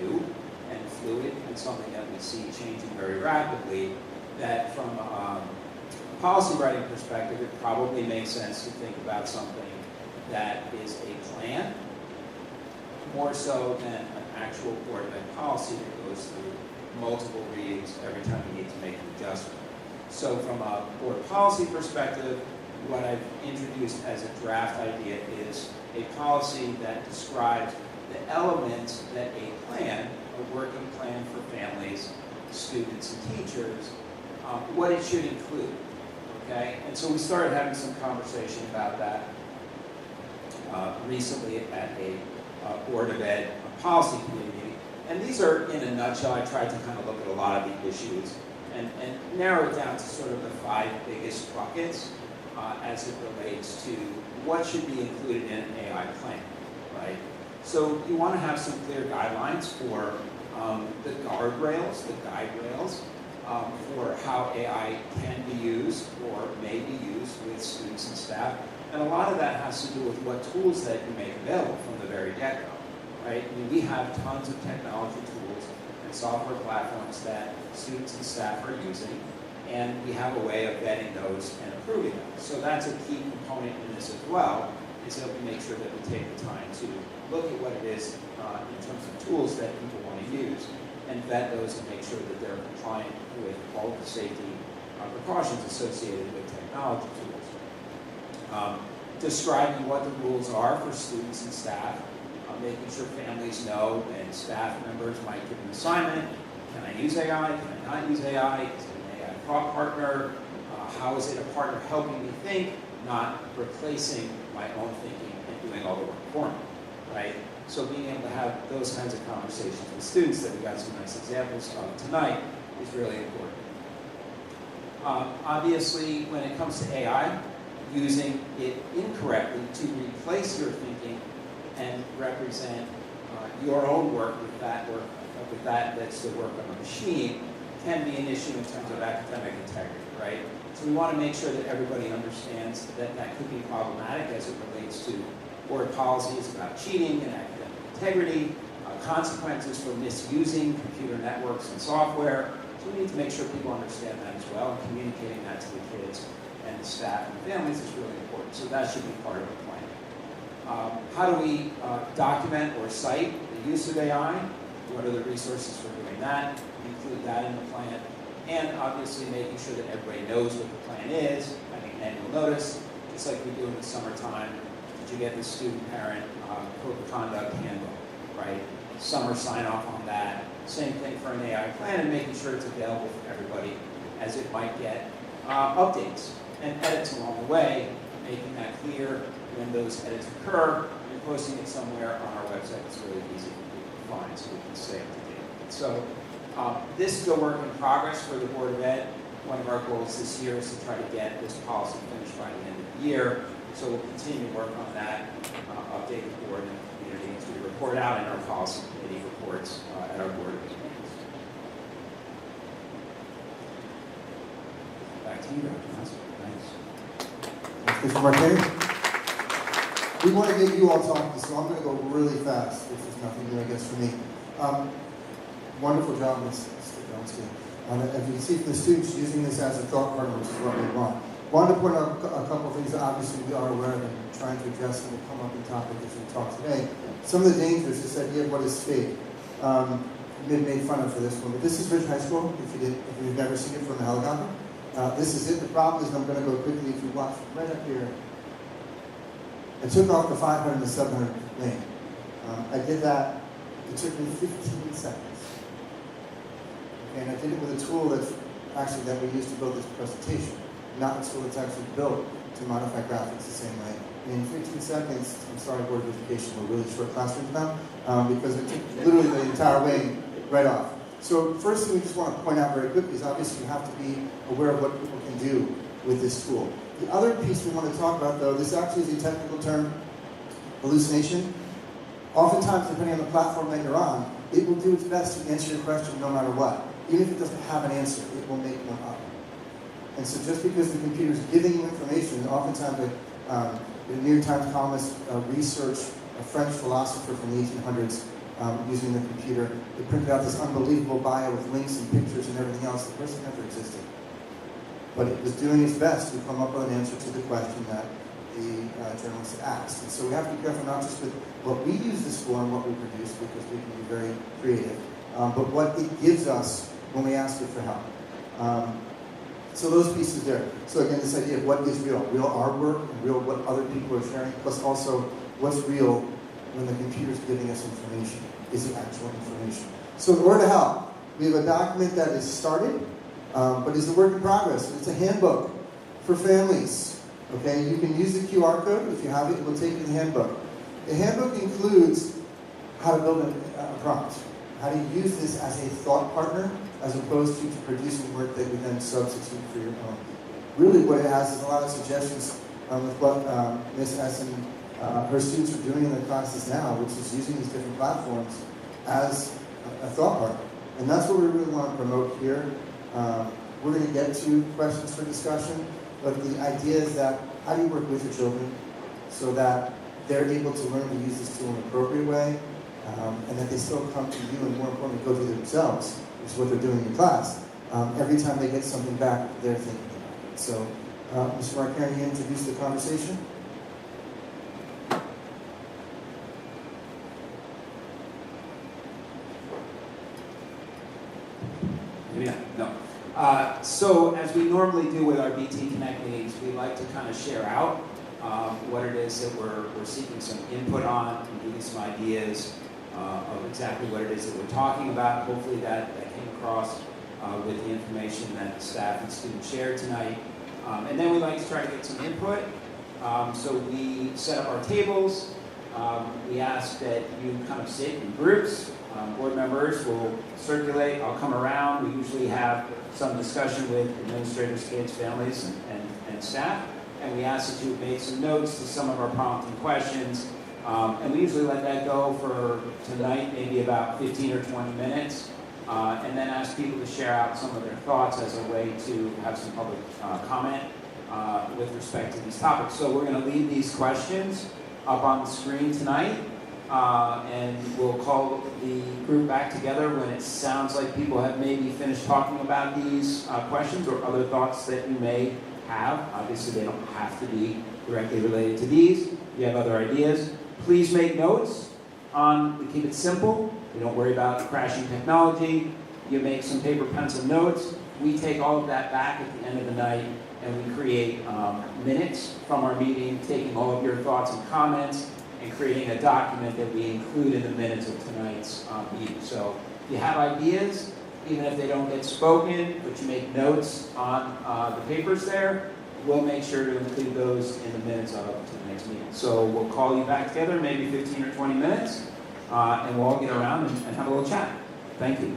new and fluid and something that we see changing very rapidly that from a policy writing perspective, it probably makes sense to think about something that is a plan more so than an actual Board of Ed policy that goes through multiple readings every time we need to make an adjustment. So from a board policy perspective, what I've introduced as a draft idea is a policy that describes the elements that a plan, a working plan for families, students, and teachers, what it should include, okay? And so we started having some conversation about that recently at a Board of Ed policy committee meeting. And these are, in a nutshell, I tried to kind of look at a lot of the issues and narrow it down to sort of the 5 biggest buckets as it relates to what should be included in an AI plan, right? So you want to have some clear guidelines for the guardrails, the guide rails, for how AI can be used or may be used with students and staff. And a lot of that has to do with what tools that you make available from the very get-go, right? I mean, we have tons of technology tools and software platforms that students and staff are using, and we have a way of vetting those and approving them. So that's a key component in this as well, is that we make sure that we take the time to look at what it is in terms of tools that people want to use and vet those and make sure that they're compliant with all of the safety precautions associated with technology tools. Describing what the rules are for students and staff, making sure families know and staff members might give an assignment. Can I use AI? Can I not use AI? Is it an AI partner? How is it a partner helping me think, not replacing my own thinking and doing all the work for me? right? So being able to have those kinds of conversations with students that we got some nice examples of tonight is really important. Obviously, when it comes to AI, using it incorrectly to replace your thinking and represent your own work with that's the work of a machine can be an issue in terms of academic integrity, right? So we want to make sure that everybody understands that that could be problematic as it relates to board policies about cheating and academic integrity, consequences for misusing computer networks and software. So we need to make sure people understand that as well, and communicating that to the kids and the staff and families is really important. So that should be part of the plan. How do we document or cite the use of AI? What are the resources for doing that? Include that in the plan. And obviously making sure that everybody knows what the plan is, having an annual notice, just like we do in the summertime. Did you get the student parent code of conduct handbook, right? Summer sign off on that. Same thing for an AI plan, and making sure it's available for everybody as it might get updates and edits along the way, making that clear when those edits occur and posting it somewhere on our website. It's really easy for people to find so we can stay up to date. So this is a work in progress for the Board of Ed. One of our goals this year is to try to get this policy finished by the end of the year. So we'll continue to work on that, update the board and the community as we report out in our policy committee reports at our board meetings. Back to you, Dr. Johnson. Thanks. Mr. Marquez. We want to get you all talking, so I'm going to go really fast, which is nothing new, I guess, for me. Wonderful job, Ms. Johnson. As you can see from the students using this as a thought partner, which is what we want. Wanted to point out a couple of things that obviously we are aware of and trying to address and will come up in topic as we talk today. Some of the dangers, this idea of what is fake. Been made fun of for this one, but this is Ridge High School, if you've never seen it from a helicopter. This is it. The problem is, I'm going to go quickly, if you watch right up here. I took off the 500 and the 700 lane. I did that, it took me 15 seconds. Okay, and I did it with a tool that we used to build this presentation, not a tool that's actually built to modify graphics the same way. And in 15 seconds, I'm sorry, Board of Education, we're really short classrooms now, because it took literally the entire wing right off. So first thing we just want to point out very quickly is obviously you have to be aware of what people can do with this tool. The other piece we want to talk about, though, this actually is a technical term, hallucination. Oftentimes, depending on the platform that you're on, it will do its best to answer your question no matter what. Even if it doesn't have an answer, it will make one up. And so just because the computer is giving you information, oftentimes the New York Times columnist researched a French philosopher from the 1800s using the computer. They printed out this unbelievable bio with links and pictures and everything else. The person never existed. But it was doing its best to come up with an answer to the question that the journalist asked. And so we have to be careful not just with what we use this for and what we produce, because we can be very creative, but what it gives us when we ask it for help. So those pieces there. So again, this idea of what is real. Real artwork, and real what other people are sharing, plus also what's real when the computer's giving us information. Is it actual information? So in order to help, we have a document that is started, but is a work in progress. It's a handbook for families. Okay, you can use the QR code. If you have it, it will take you to the handbook. The handbook includes how to build a prompt, how to use this as a thought partner, as opposed to producing work that you then substitute for your own. Really what it has is a lot of suggestions with what Ms. S and her students are doing in their classes now, which is using these different platforms as a thought partner. And that's what we really want to promote here. We're going to get to questions for discussion, but the idea is that how do you work with your children so that they're able to learn to use this tool in an appropriate way, and that they still come to you and more importantly go to themselves, which is what they're doing in class. Every time they get something back, they're thinking about it. So, Mr. Mark, can you introduce the conversation? Maybe not, no. So as we normally do with our BT Connect meetings, we like to kind of share out what it is that we're seeking some input on and give you some ideas of exactly what it is that we're talking about. Hopefully that came across with the information that the staff and students shared tonight. And then we like to try to get some input. So we set up our tables. We ask that you kind of sit in groups. Board members will circulate. I'll come around. We usually have some discussion with administrators, kids, families, and staff. And we ask that you make some notes to some of our prompting questions. And we usually let that go for tonight, maybe about 15 or 20 minutes. And then ask people to share out some of their thoughts as a way to have some public comment with respect to these topics. So we're going to leave these questions up on the screen tonight. And we'll call the group back together when it sounds like people have maybe finished talking about these questions or other thoughts that you may have. Obviously, they don't have to be directly related to these. If you have other ideas, please make notes. We keep it simple. We don't worry about crashing technology. You make some paper pencil notes. We take all of that back at the end of the night, and we create minutes from our meeting, taking all of your thoughts and comments, and creating a document that we include in the minutes of tonight's meeting. So if you have ideas, even if they don't get spoken, but you make notes on the papers there, we'll make sure to include those in the minutes of tonight's meeting. So we'll call you back together, maybe 15 or 20 minutes, and we'll all get around and have a little chat. Thank you.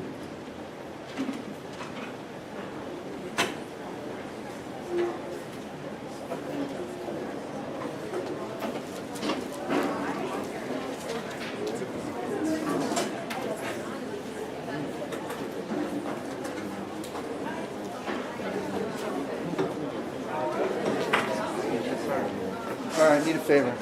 All right, I need a favor.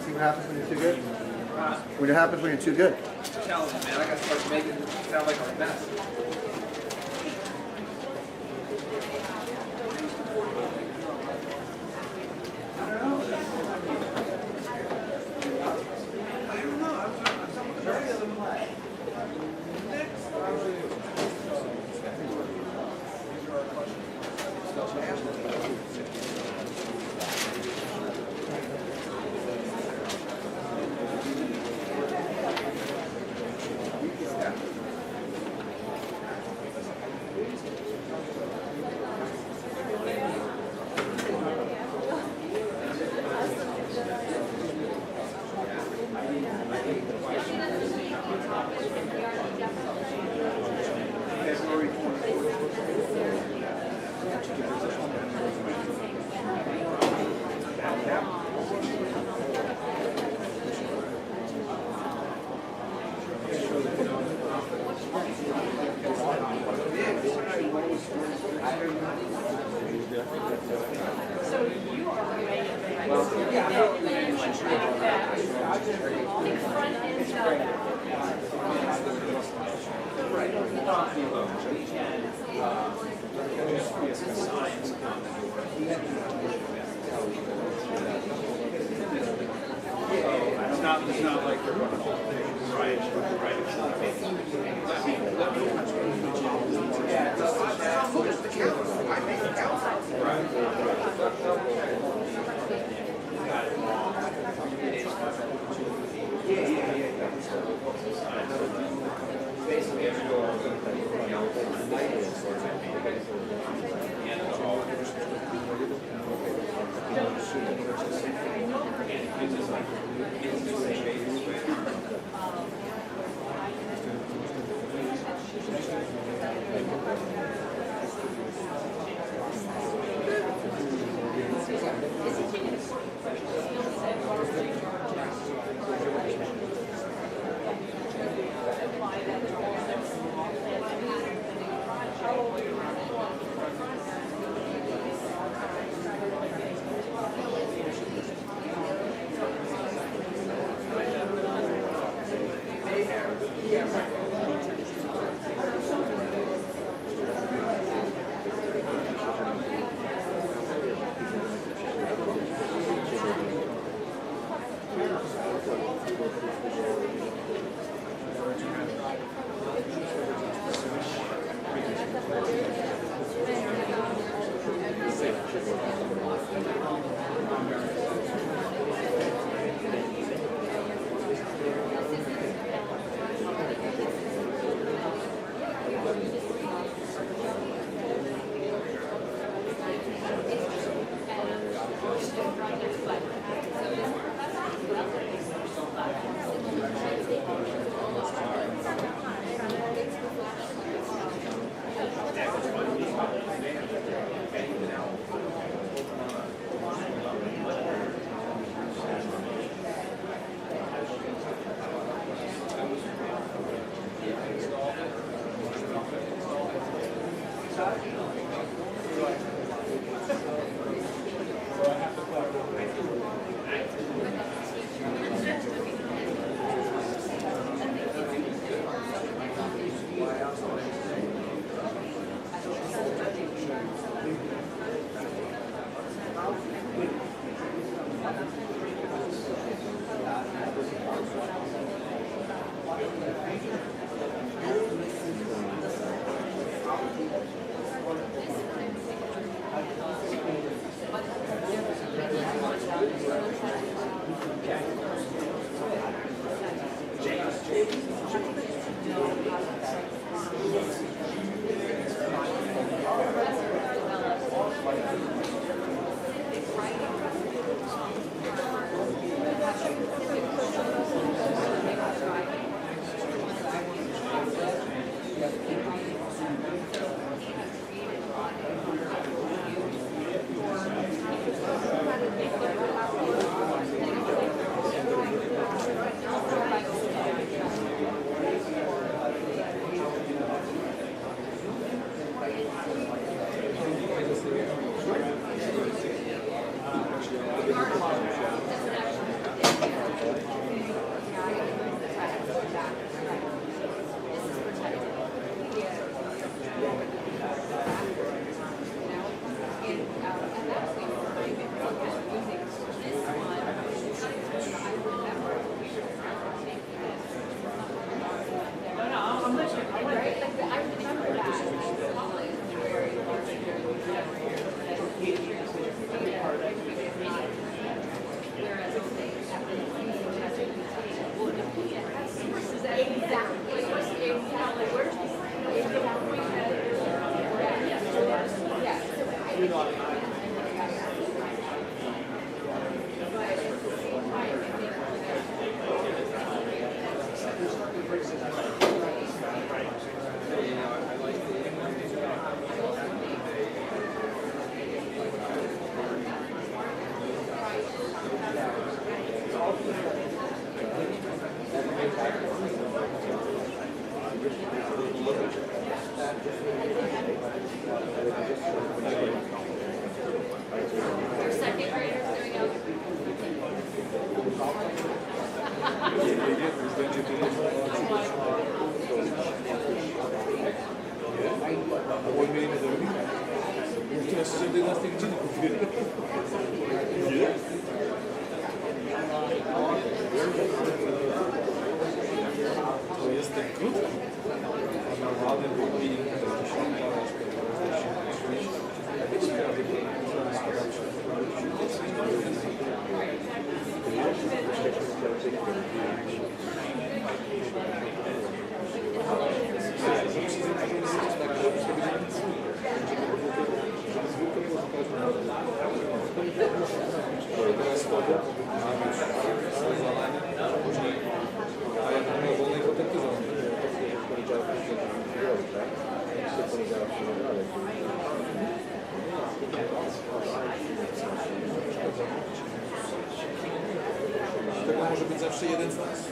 See what happens when you're too good? What happens when you're too good? Challenge, man. I gotta start making it sound like I'm the best. It's not like they're going to To jest ten krótki. A normalny byłby 10 a ja bym miał wolnej koperty tego może być zawsze jeden z nas.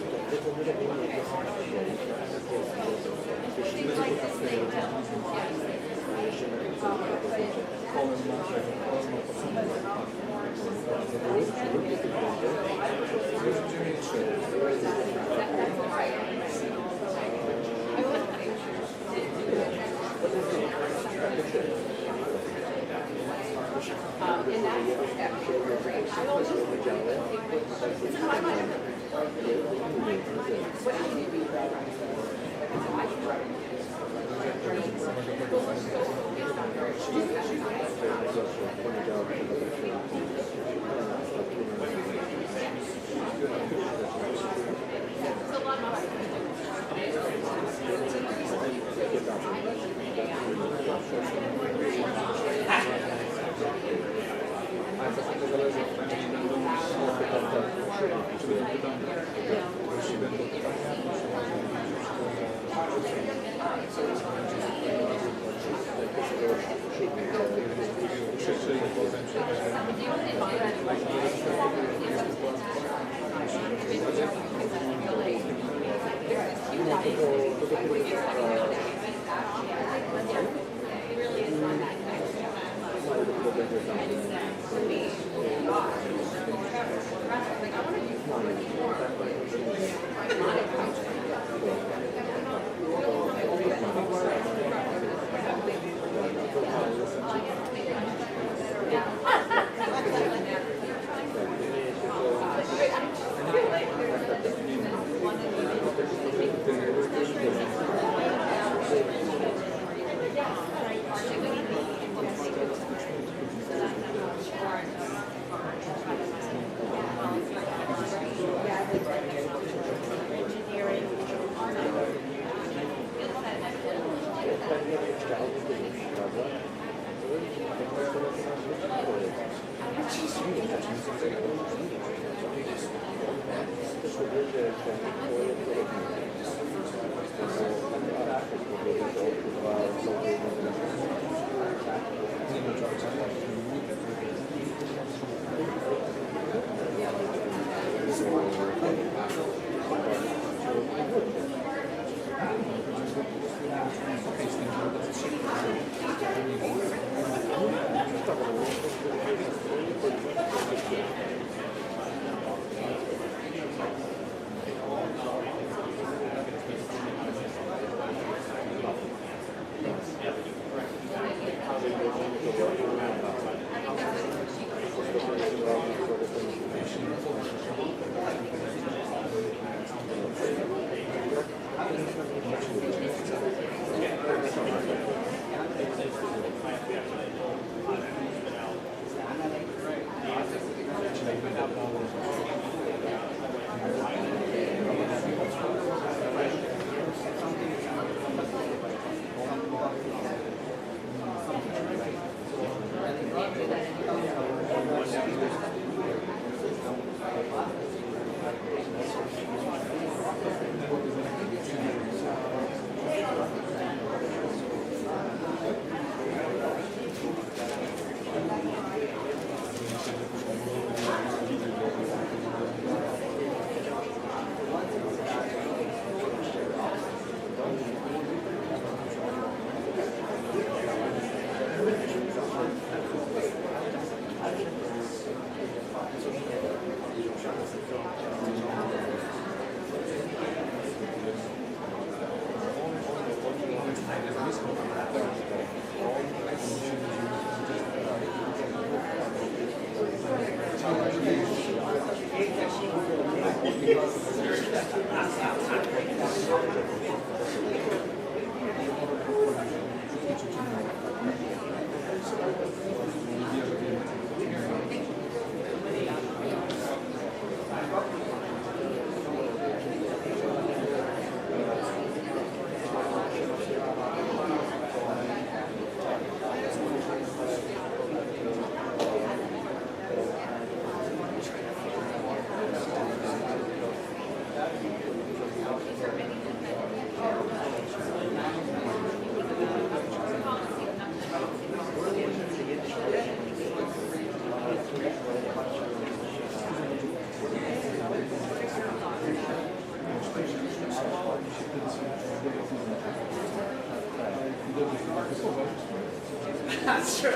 That's true.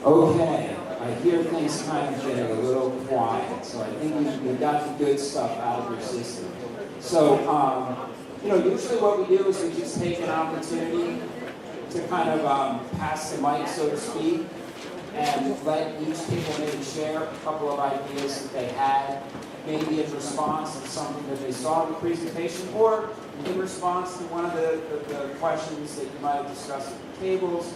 Okay, I hear things kind of getting a little quiet, so I think you got the good stuff out of your system. So, usually what we do is we just take an opportunity to kind of pass the mic, so to speak, and let each people maybe share a couple of ideas that they had, maybe in response to something that they saw in the presentation, or in response to one of the questions that you might have discussed at the tables.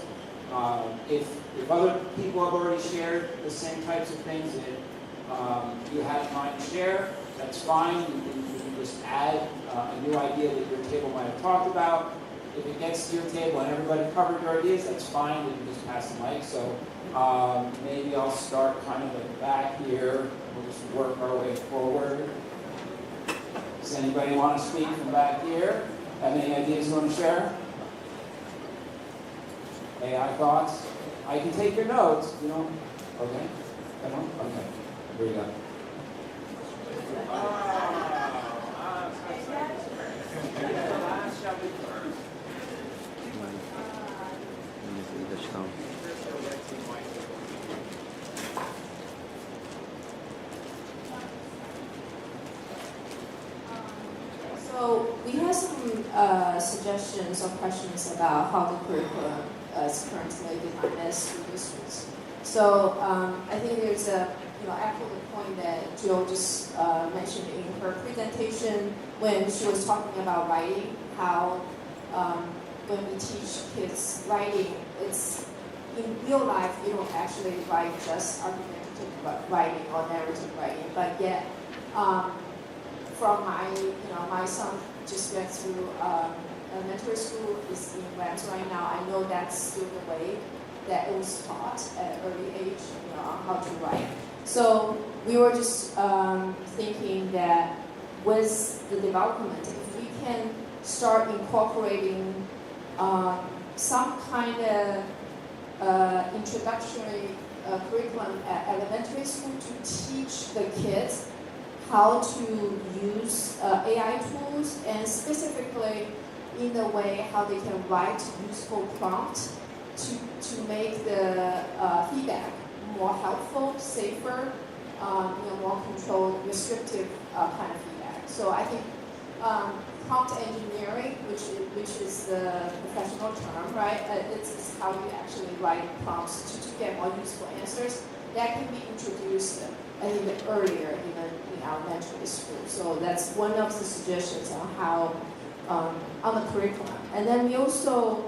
If other people have already shared the same types of things that you had in mind to share, that's fine. You can just add a new idea that your table might have talked about. If it gets to your table and everybody covered your ideas, that's fine. We can just pass the mic. So maybe I'll start kind of at the back here. We'll just work our way forward. Does anybody want to speak from back here? Have any ideas you want to share? AI thoughts? I can take your notes, Okay? Come on? Okay. Here we go. So we have some suggestions or questions about how the curriculum is currently defined as school districts. So I think there's a echo the point that Jill just mentioned in her presentation when she was talking about writing, how when we teach kids writing, it's in real life you don't actually write just argumentative writing or narrative writing, but yet from my son just went through elementary school, is in Rams right now. I know that's still the way that it was taught at an early age, on how to write. So we were just thinking that with the development, if we can start incorporating some kind of introductory curriculum at elementary school to teach the kids how to use AI tools, and specifically in the way how they can write useful prompts to make the feedback more helpful, safer, more controlled, restrictive kind of feedback. So I think prompt engineering, which is the professional term, right? It's how you actually write prompts to get more useful answers. That can be introduced, I think, earlier in elementary school. So that's one of the suggestions on how on the curriculum. And then we also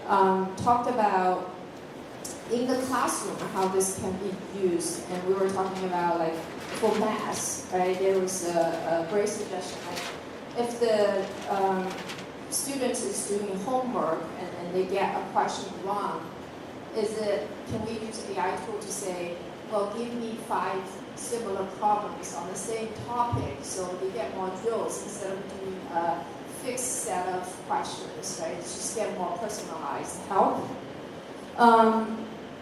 talked about in the classroom how this can be used, and we were talking about like for math, right? There was a great suggestion, like if the student is doing homework and they get a question wrong, can we use AI tool to say, well, give me 5 similar problems on the same topic, so they get more drills instead of doing a fixed set of questions, right? Just get more personalized help.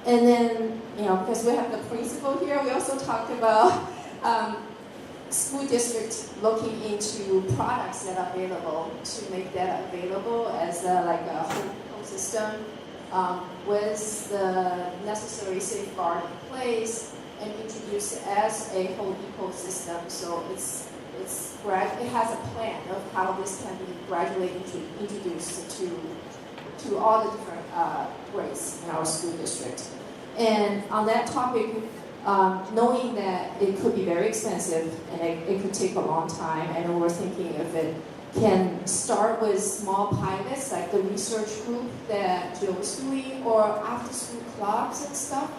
And then, because we have the principal here, we also talked about school districts looking into products that are available to make that available as a whole system with the necessary safeguard in place and introduce it as a whole ecosystem. So it has a plan of how this can be gradually introduced to all the different grades in our school district. And on that topic, knowing that it could be very expensive and it could take a long time, and we're thinking if it can start with small pilots like the research group that Jill was doing, or after-school clubs and stuff,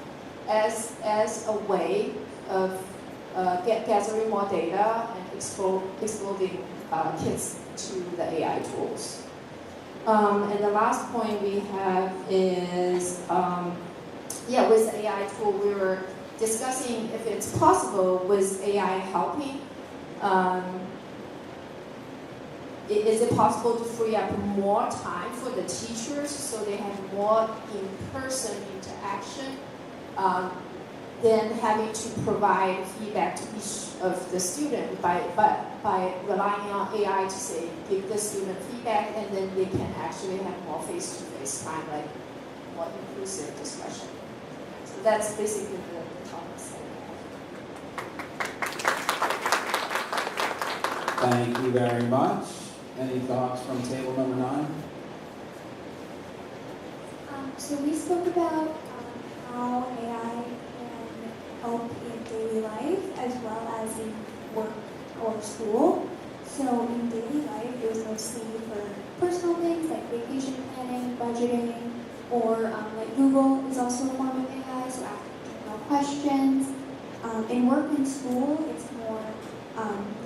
as a way of gathering more data and exposing kids to the AI tools. And the last point we have is, with the AI tool, we were discussing if it's possible with AI helping. Is it possible to free up more time for the teachers so they have more in-person interaction than having to provide feedback to each of the student by relying on AI to say, give the student feedback, and then they can actually have more face-to-face time, like more inclusive discussion. So that's basically the topics. Thank you very much. Any thoughts from table number 9? So we spoke about how AI can help in daily life as well as in work or school. So in daily life, it was mostly for personal things like vacation planning, budgeting, or like Google is also a form of AI, so asking general questions. In work and school, it's more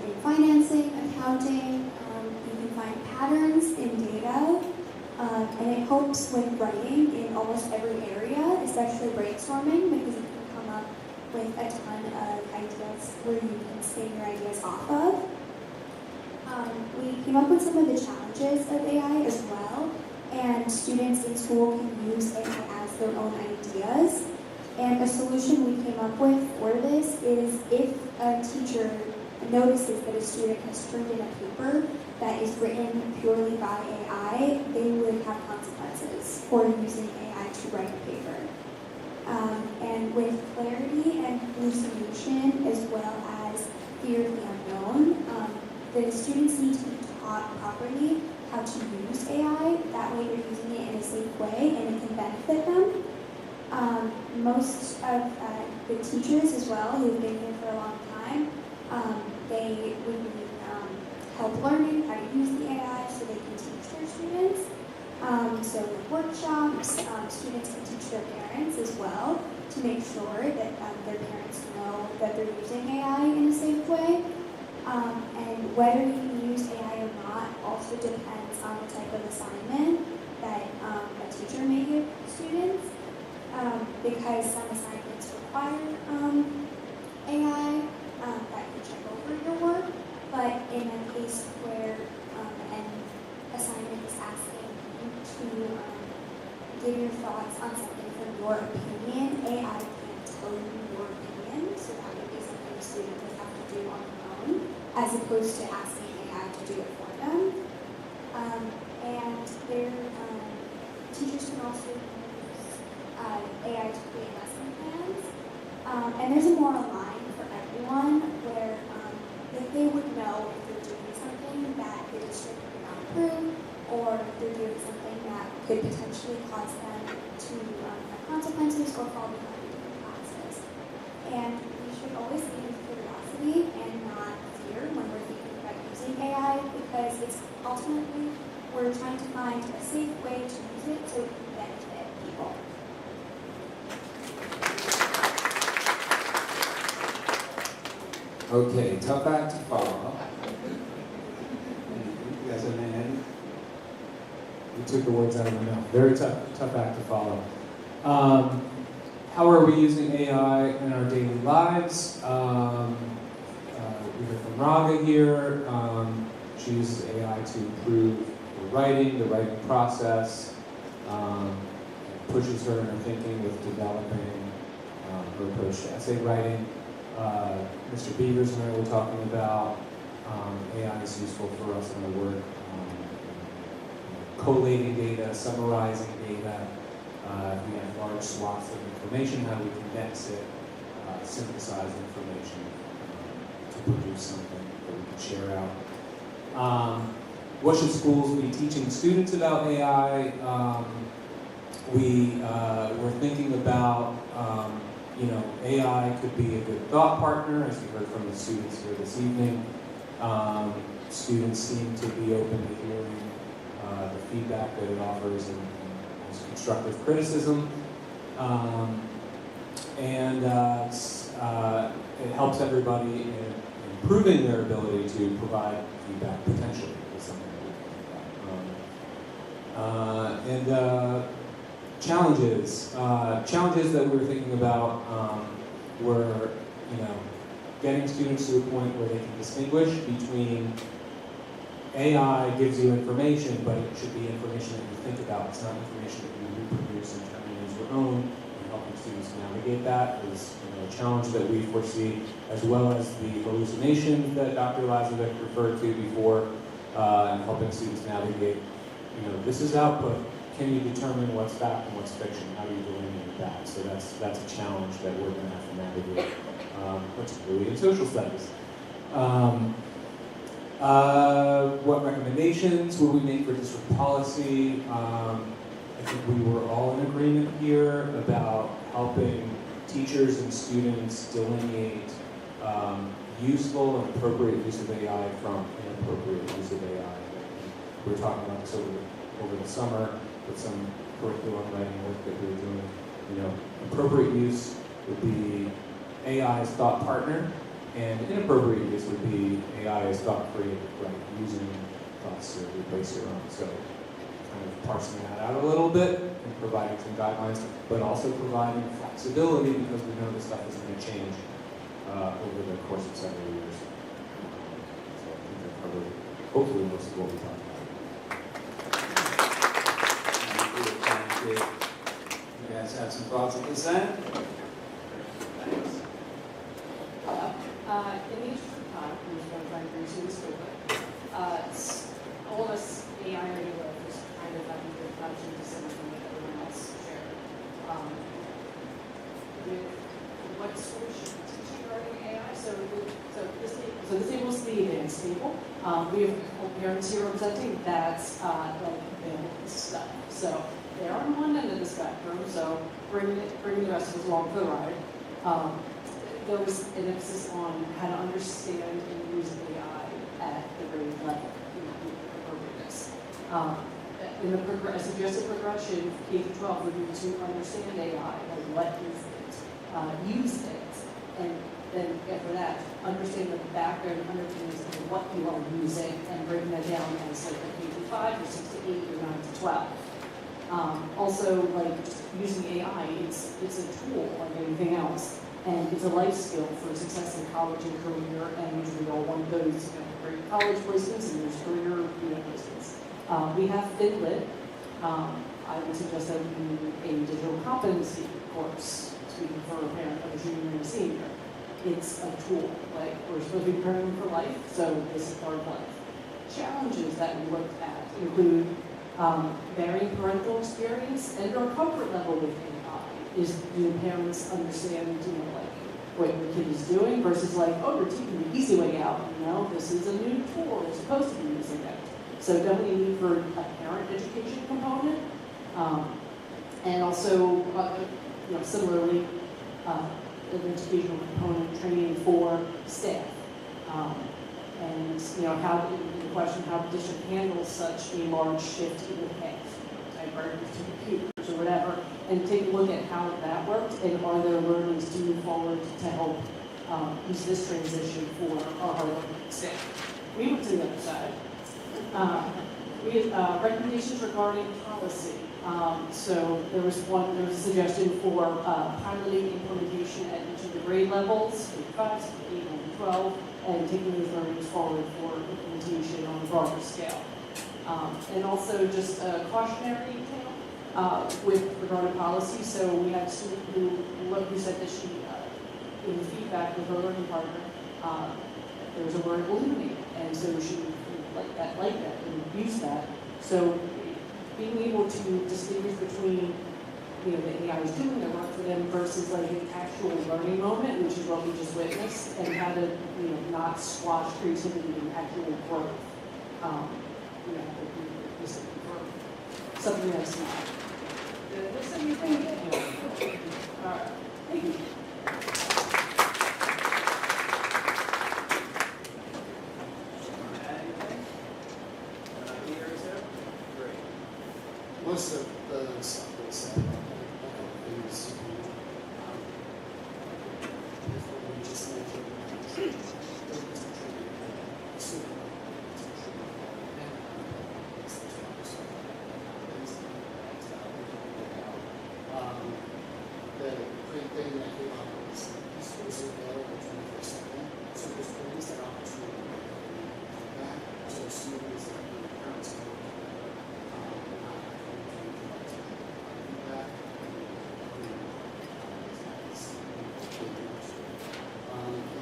in financing, accounting. You can find patterns in data, and it helps with writing in almost every area, especially brainstorming, because you can come up with a ton of ideas where you can spin your ideas off of. We came up with some of the challenges of AI as well, and students in school can use AI as their own ideas. And a solution we came up with for this is if a teacher notices that a student has turned in a paper that is written purely by AI, they would have consequences for using AI to write a paper. And with clarity and hallucination, as well as fear of the unknown, the students need to be taught properly how to use AI. That way they're using it in a safe way and it can benefit them. Most of the teachers as well who've been here for a long time, they would need help learning how to use the AI so they can teach their students. So with workshops, students can teach their parents as well to make sure that their parents know that they're using AI in a safe way. And whether you can use AI or not also depends on the type of assignment that a teacher may give students, because some assignments require AI that can check over your work, but in a case where an assignment is asking you to give your thoughts on something from your opinion, AI can't tell you your opinion, so that would be something a student would have to do on their own, as opposed to asking AI to do it for them. And their teachers can also use And there's a moral line for everyone where if they would know if they're doing something that the district would not approve, or if they're doing something that could potentially cause them to have consequences or fall behind in classes. And we should always lead with curiosity and not fear when we're thinking about using AI, because it's ultimately we're trying to find a safe way to use it so it can benefit people. Okay, tough act to follow. You guys have any? You took the words out of my mouth. Very tough act to follow. How are we using AI in our daily lives? We heard from Raga here. She uses AI to improve the writing process. Pushes her in her thinking with developing her approach to essay writing. Mr. Beavers and I were talking about AI is useful for us in our work. Collating data, summarizing data. We have large swaths of information, how do we condense it, synthesize information to produce something that we can share out. What should schools be teaching students about AI? We're thinking about, AI could be a good thought partner, as we heard from the students here this evening. Students seem to be open to hearing the feedback that it offers and constructive criticism. It helps everybody in improving their ability to provide feedback potentially is something that we think about. Challenges that we were thinking about were, getting students to a point where they can distinguish between AI gives you information, but it should be information that you think about. It's not information that you reproduce and turn into your own. And helping students navigate that is a challenge that we foresee, as well as the hallucinations that Dr. Lazovic referred to before, and helping students navigate, this is output. Can you determine what's fact and what's fiction? How do you delineate that? So that's a challenge that we're going to have to navigate, particularly in social studies. What recommendations will we make for district policy? I think we were all in agreement here about helping teachers and students delineate useful and appropriate use of AI from inappropriate use of AI. We were talking about this over the summer with some curriculum writing work that we were doing. Appropriate use would be AI as thought partner, and inappropriate use would be AI as thought creator, right? Using thoughts to replace your own. So kind of parsing that out a little bit and providing some guidelines, but also providing flexibility because we know this stuff is going to change over the course of several years. So I think that covered hopefully most of what we talked about. Thank you. You guys have some thoughts at this end? Thanks. In the interest of time, I'm just going to try and brief you this real quick. All of us AI regular just kind of having to touch into something that everyone else shared. What schools should be teaching regarding AI? So this table is the advanced table. We have parents here representing that's available stuff. So they are on one end of the spectrum. So bringing the rest of us along for the ride. There was an emphasis on how to understand and use AI at the grade level, appropriateness. A suggested progression, K through 12 would be to understand AI, like what is it, use it, and then after that, understand the background underpinnings of what you are using and breaking that down as like a K through 5 or 6 to 8 or 9 to 12. Also, like just using AI, it's a tool like anything else. And it's a life skill for success in college and career, and usually all one of those great college placements and there's career placements. We have FinLit. I would suggest that we do a digital competency course, speaking for a parent of a junior and a senior. It's a tool. Like, we're supposed to be preparing for life, so this is part of life. Challenges that we looked at include varying parental experience and our comfort level with AI. Do parents understand, what the kid is doing versus like, oh, you're taking the easy way out. You know, this is a new tool. You're supposed to be using it. So definitely a need for a parent education component. And also, similarly, an educational component training for staff. And how the question how the district handles such a large shift in the past, divergence to computers or whatever, and take a look at how that worked and are there learnings to move forward to help use this transition for our learning staff. We went to the other side. We had recommendations regarding policy. So there was a suggestion for piloting implementation at each of the grade levels, grade 5, 8, and 12, and taking those learnings forward for implementation on a broader scale. And also just a cautionary tale with regard to policy. So we had a student who said that she, in feedback with her learning partner, there was a word eliminate, and so she like that and use that. So being able to distinguish between the AI is doing their work for them versus like an actual learning moment, which is what we just witnessed, and how to not squash creativity and actual growth. For something that's not. Did I miss anything? No. All right. Thank you. Most of the stuff they said about things, we just mentioned the great thing that came out was these tools are available 24/7, so there's always that opportunity that so students and parents can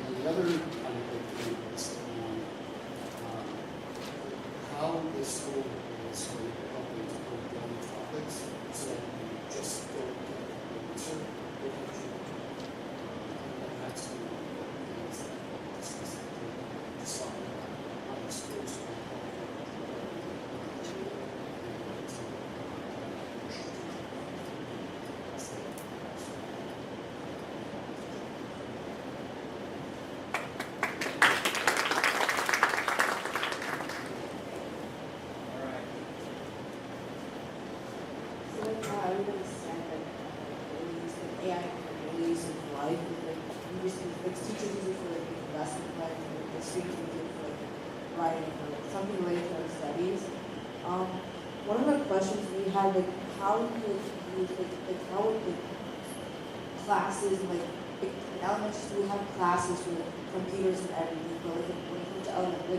and the other kind of big thing is how the school is sort of helping to break down the topics so that you just don't get the answer. And that's one of the things that just talking about how the schools are something related to our studies. One of the questions we had, like, how we could use, like how would the classes, like, in elementary school, we have classes with computers and everything, but like when it comes to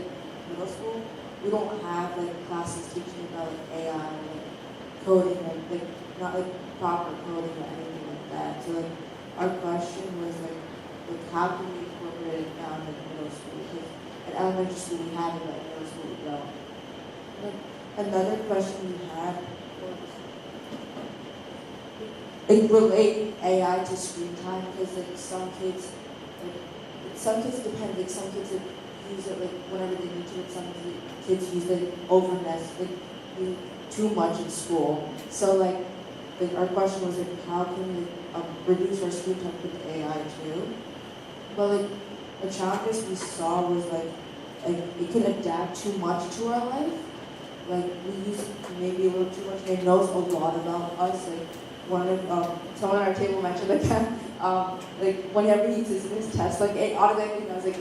middle school, we don't have like classes teaching about like AI, like coding, like not like proper coding or anything like that. So like our question was like how can we incorporate it down in middle school? Because at elementary school we have it, but middle school we don't. Like, another question we had was like relate AI to screen time, because like some kids depend, like some kids like, use it like whenever they need to, and some kids use it use too much in school. So like our question was like how can we reduce our screen time with AI too? But like the challenges we saw was like it can adapt too much to our life. Like we use it maybe a little too much. It knows a lot about us. Like someone at our table mentioned like whenever he takes his test, like it automatically knows like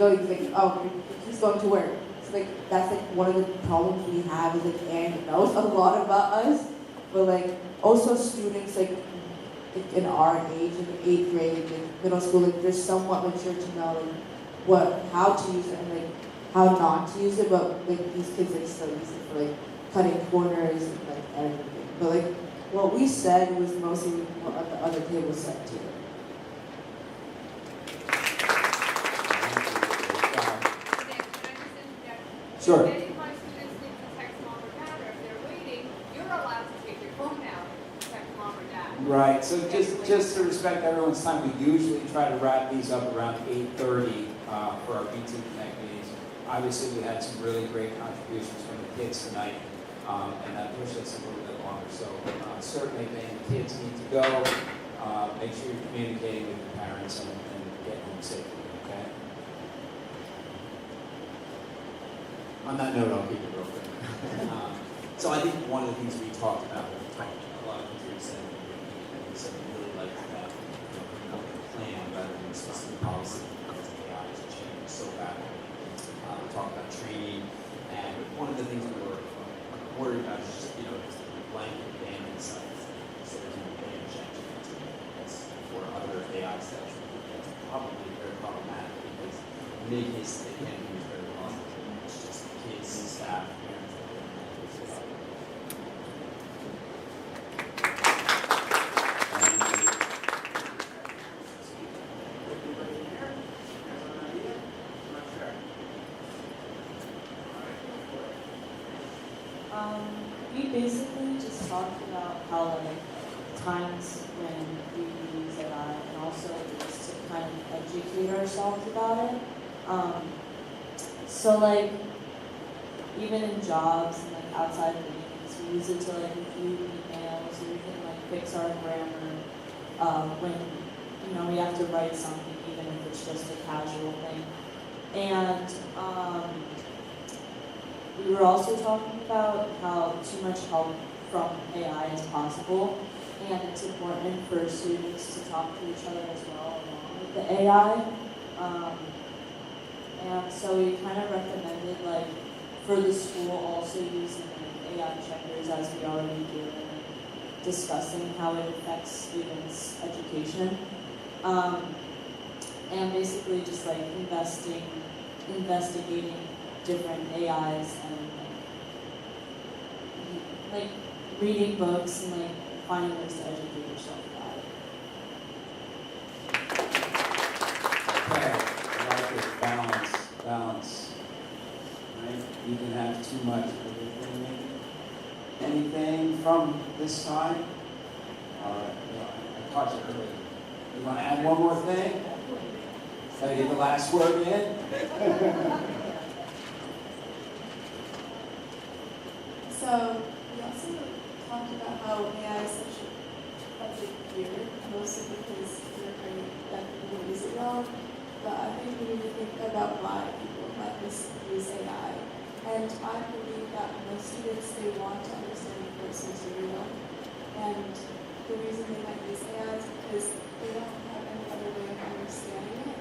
he's going to work. So like that's like one of the problems we have is like AI knows a lot about us. But like also students like in our age, like 8th grade, like middle school, like they're somewhat mature to know like how to use it and like how not to use it, but like these kids like still use it for like cutting corners and like everything. But like what we said was mostly what the other table said too. Sure. Many of my students need to text mom or dad, or if they're waiting, you're allowed to take your phone out and text mom or dad. Right, so just to respect everyone's time, we usually try to wrap these up around 8:30 for our BT Connect meetings. Obviously, we had some really great contributions from the kids tonight, and that pushed us a little bit longer. So certainly, if any kids need to go, make sure you're communicating with your parents and getting them safely, okay? On that note, I'll keep it real quick. So I think one of the things we talked about, a lot of teachers said, we said we really like that, plan rather than specific policy because AI has changed so rapidly. We talked about training, and one of the things we were worried about is just, just the blanket ban in sites. So there's no ban for other AI sets. That's probably very problematic because in many cases they can't use very well. It's just kids, staff, parents that don't know what it's about. We basically just talked about how like times when we use AI and also just to kind of educate ourselves about it. So like even in jobs and like outside meetings, we use it to like review emails, or we can like fix our grammar when we have to write something, even if it's just a casual thing. And we were also talking about how too much help from AI is possible, and it's important for students to talk to each other as well along with the AI. And so we kind of recommended like for the school also using like, AI checkers as we already do, and like, discussing how it affects students' education. And basically just like investigating different AIs and like reading books and like finding ways to educate yourself about it. Okay, I like this balance. Right? You can have too much of everything. Anything from this side? All right, I caught you earlier. You want to add one more thing? Gotta get the last word in? So we also talked about how AI is such a big fear, mostly because we're afraid that people will use it wrong. But I think we need to think about why people might misuse AI. And I believe that most students, they want to understand the course material. And the reason they might use AI is because they don't have any other way of understanding it.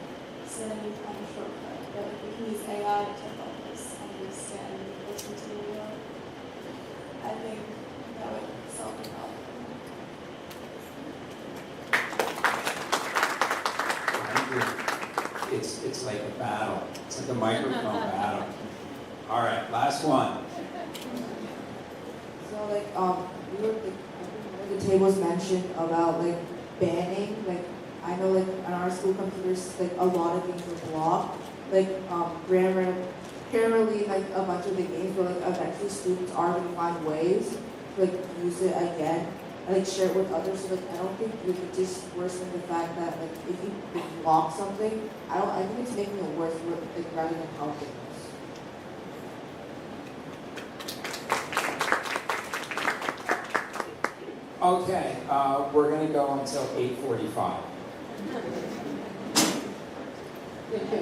So they need to find a shortcut. But if we can use AI to help us understand the course material, I think that would solve the problem. It's like a battle. It's like a microphone battle. All right, last one. So like we were one of the tables mentioned about like banning, like I know like on our school computers like a lot of things were blocked, like Apparently, like a bunch of the games where like eventually students are going to find ways to like use it again and like share it with others. So like I don't think you could just worsen the fact that like if you block something, I think it's making it worse like rather than helping us. Okay, we're going to go until 8:45.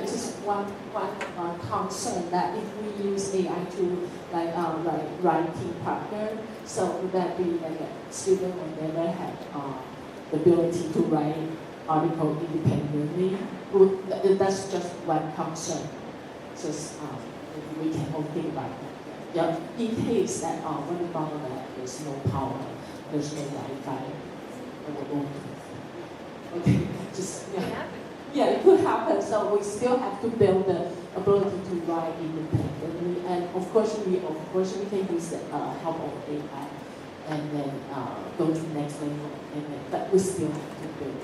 Just one concern that if we use AI to like writing partner, so would that be like a student will never have the ability to write article independently? That's just one concern. Just we can all think about that. Yeah, in case that what about that there's no power, there's no Wi-Fi. Okay, just yeah. Yeah, it could happen. So we still have to build the ability to write independently, and of course we can use the help of AI, and then go to the next level. And then, but we still have to build it.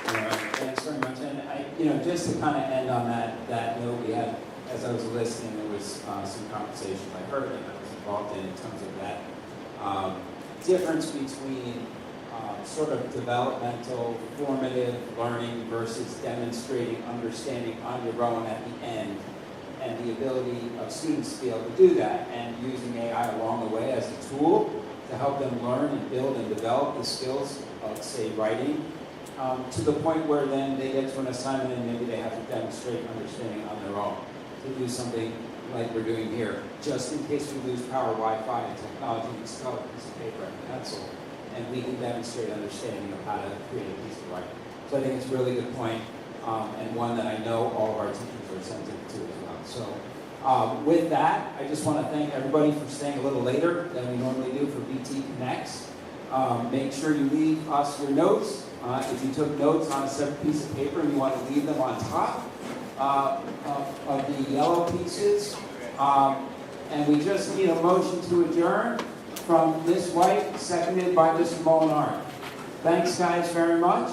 All right, thanks very much. And just to kind of end on that note, we had, as I was listening, there was some conversations I heard and I was involved in terms of that difference between sort of developmental, formative learning versus demonstrating understanding on your own at the end, and the ability of students to be able to do that, and using AI along the way as a tool to help them learn and build and develop the skills of, say, writing, to the point where then they get to an assignment and maybe they have to demonstrate understanding on their own to do something like we're doing here. Just in case we lose power, Wi-Fi, and technology, we still have a piece of paper and a pencil, and we can demonstrate understanding of how to create a piece of writing. So I think it's a really good point, and one that I know all of our teachers are sensitive to as well. So with that, I just want to thank everybody for staying a little later than we normally do for BT Connects. Make sure you leave us your notes. If you took notes on a separate piece of paper and you want to leave them on top of the yellow pieces. And we just need a motion to adjourn from Ms. White, seconded by Mr. Molinari. Thanks, guys, very much.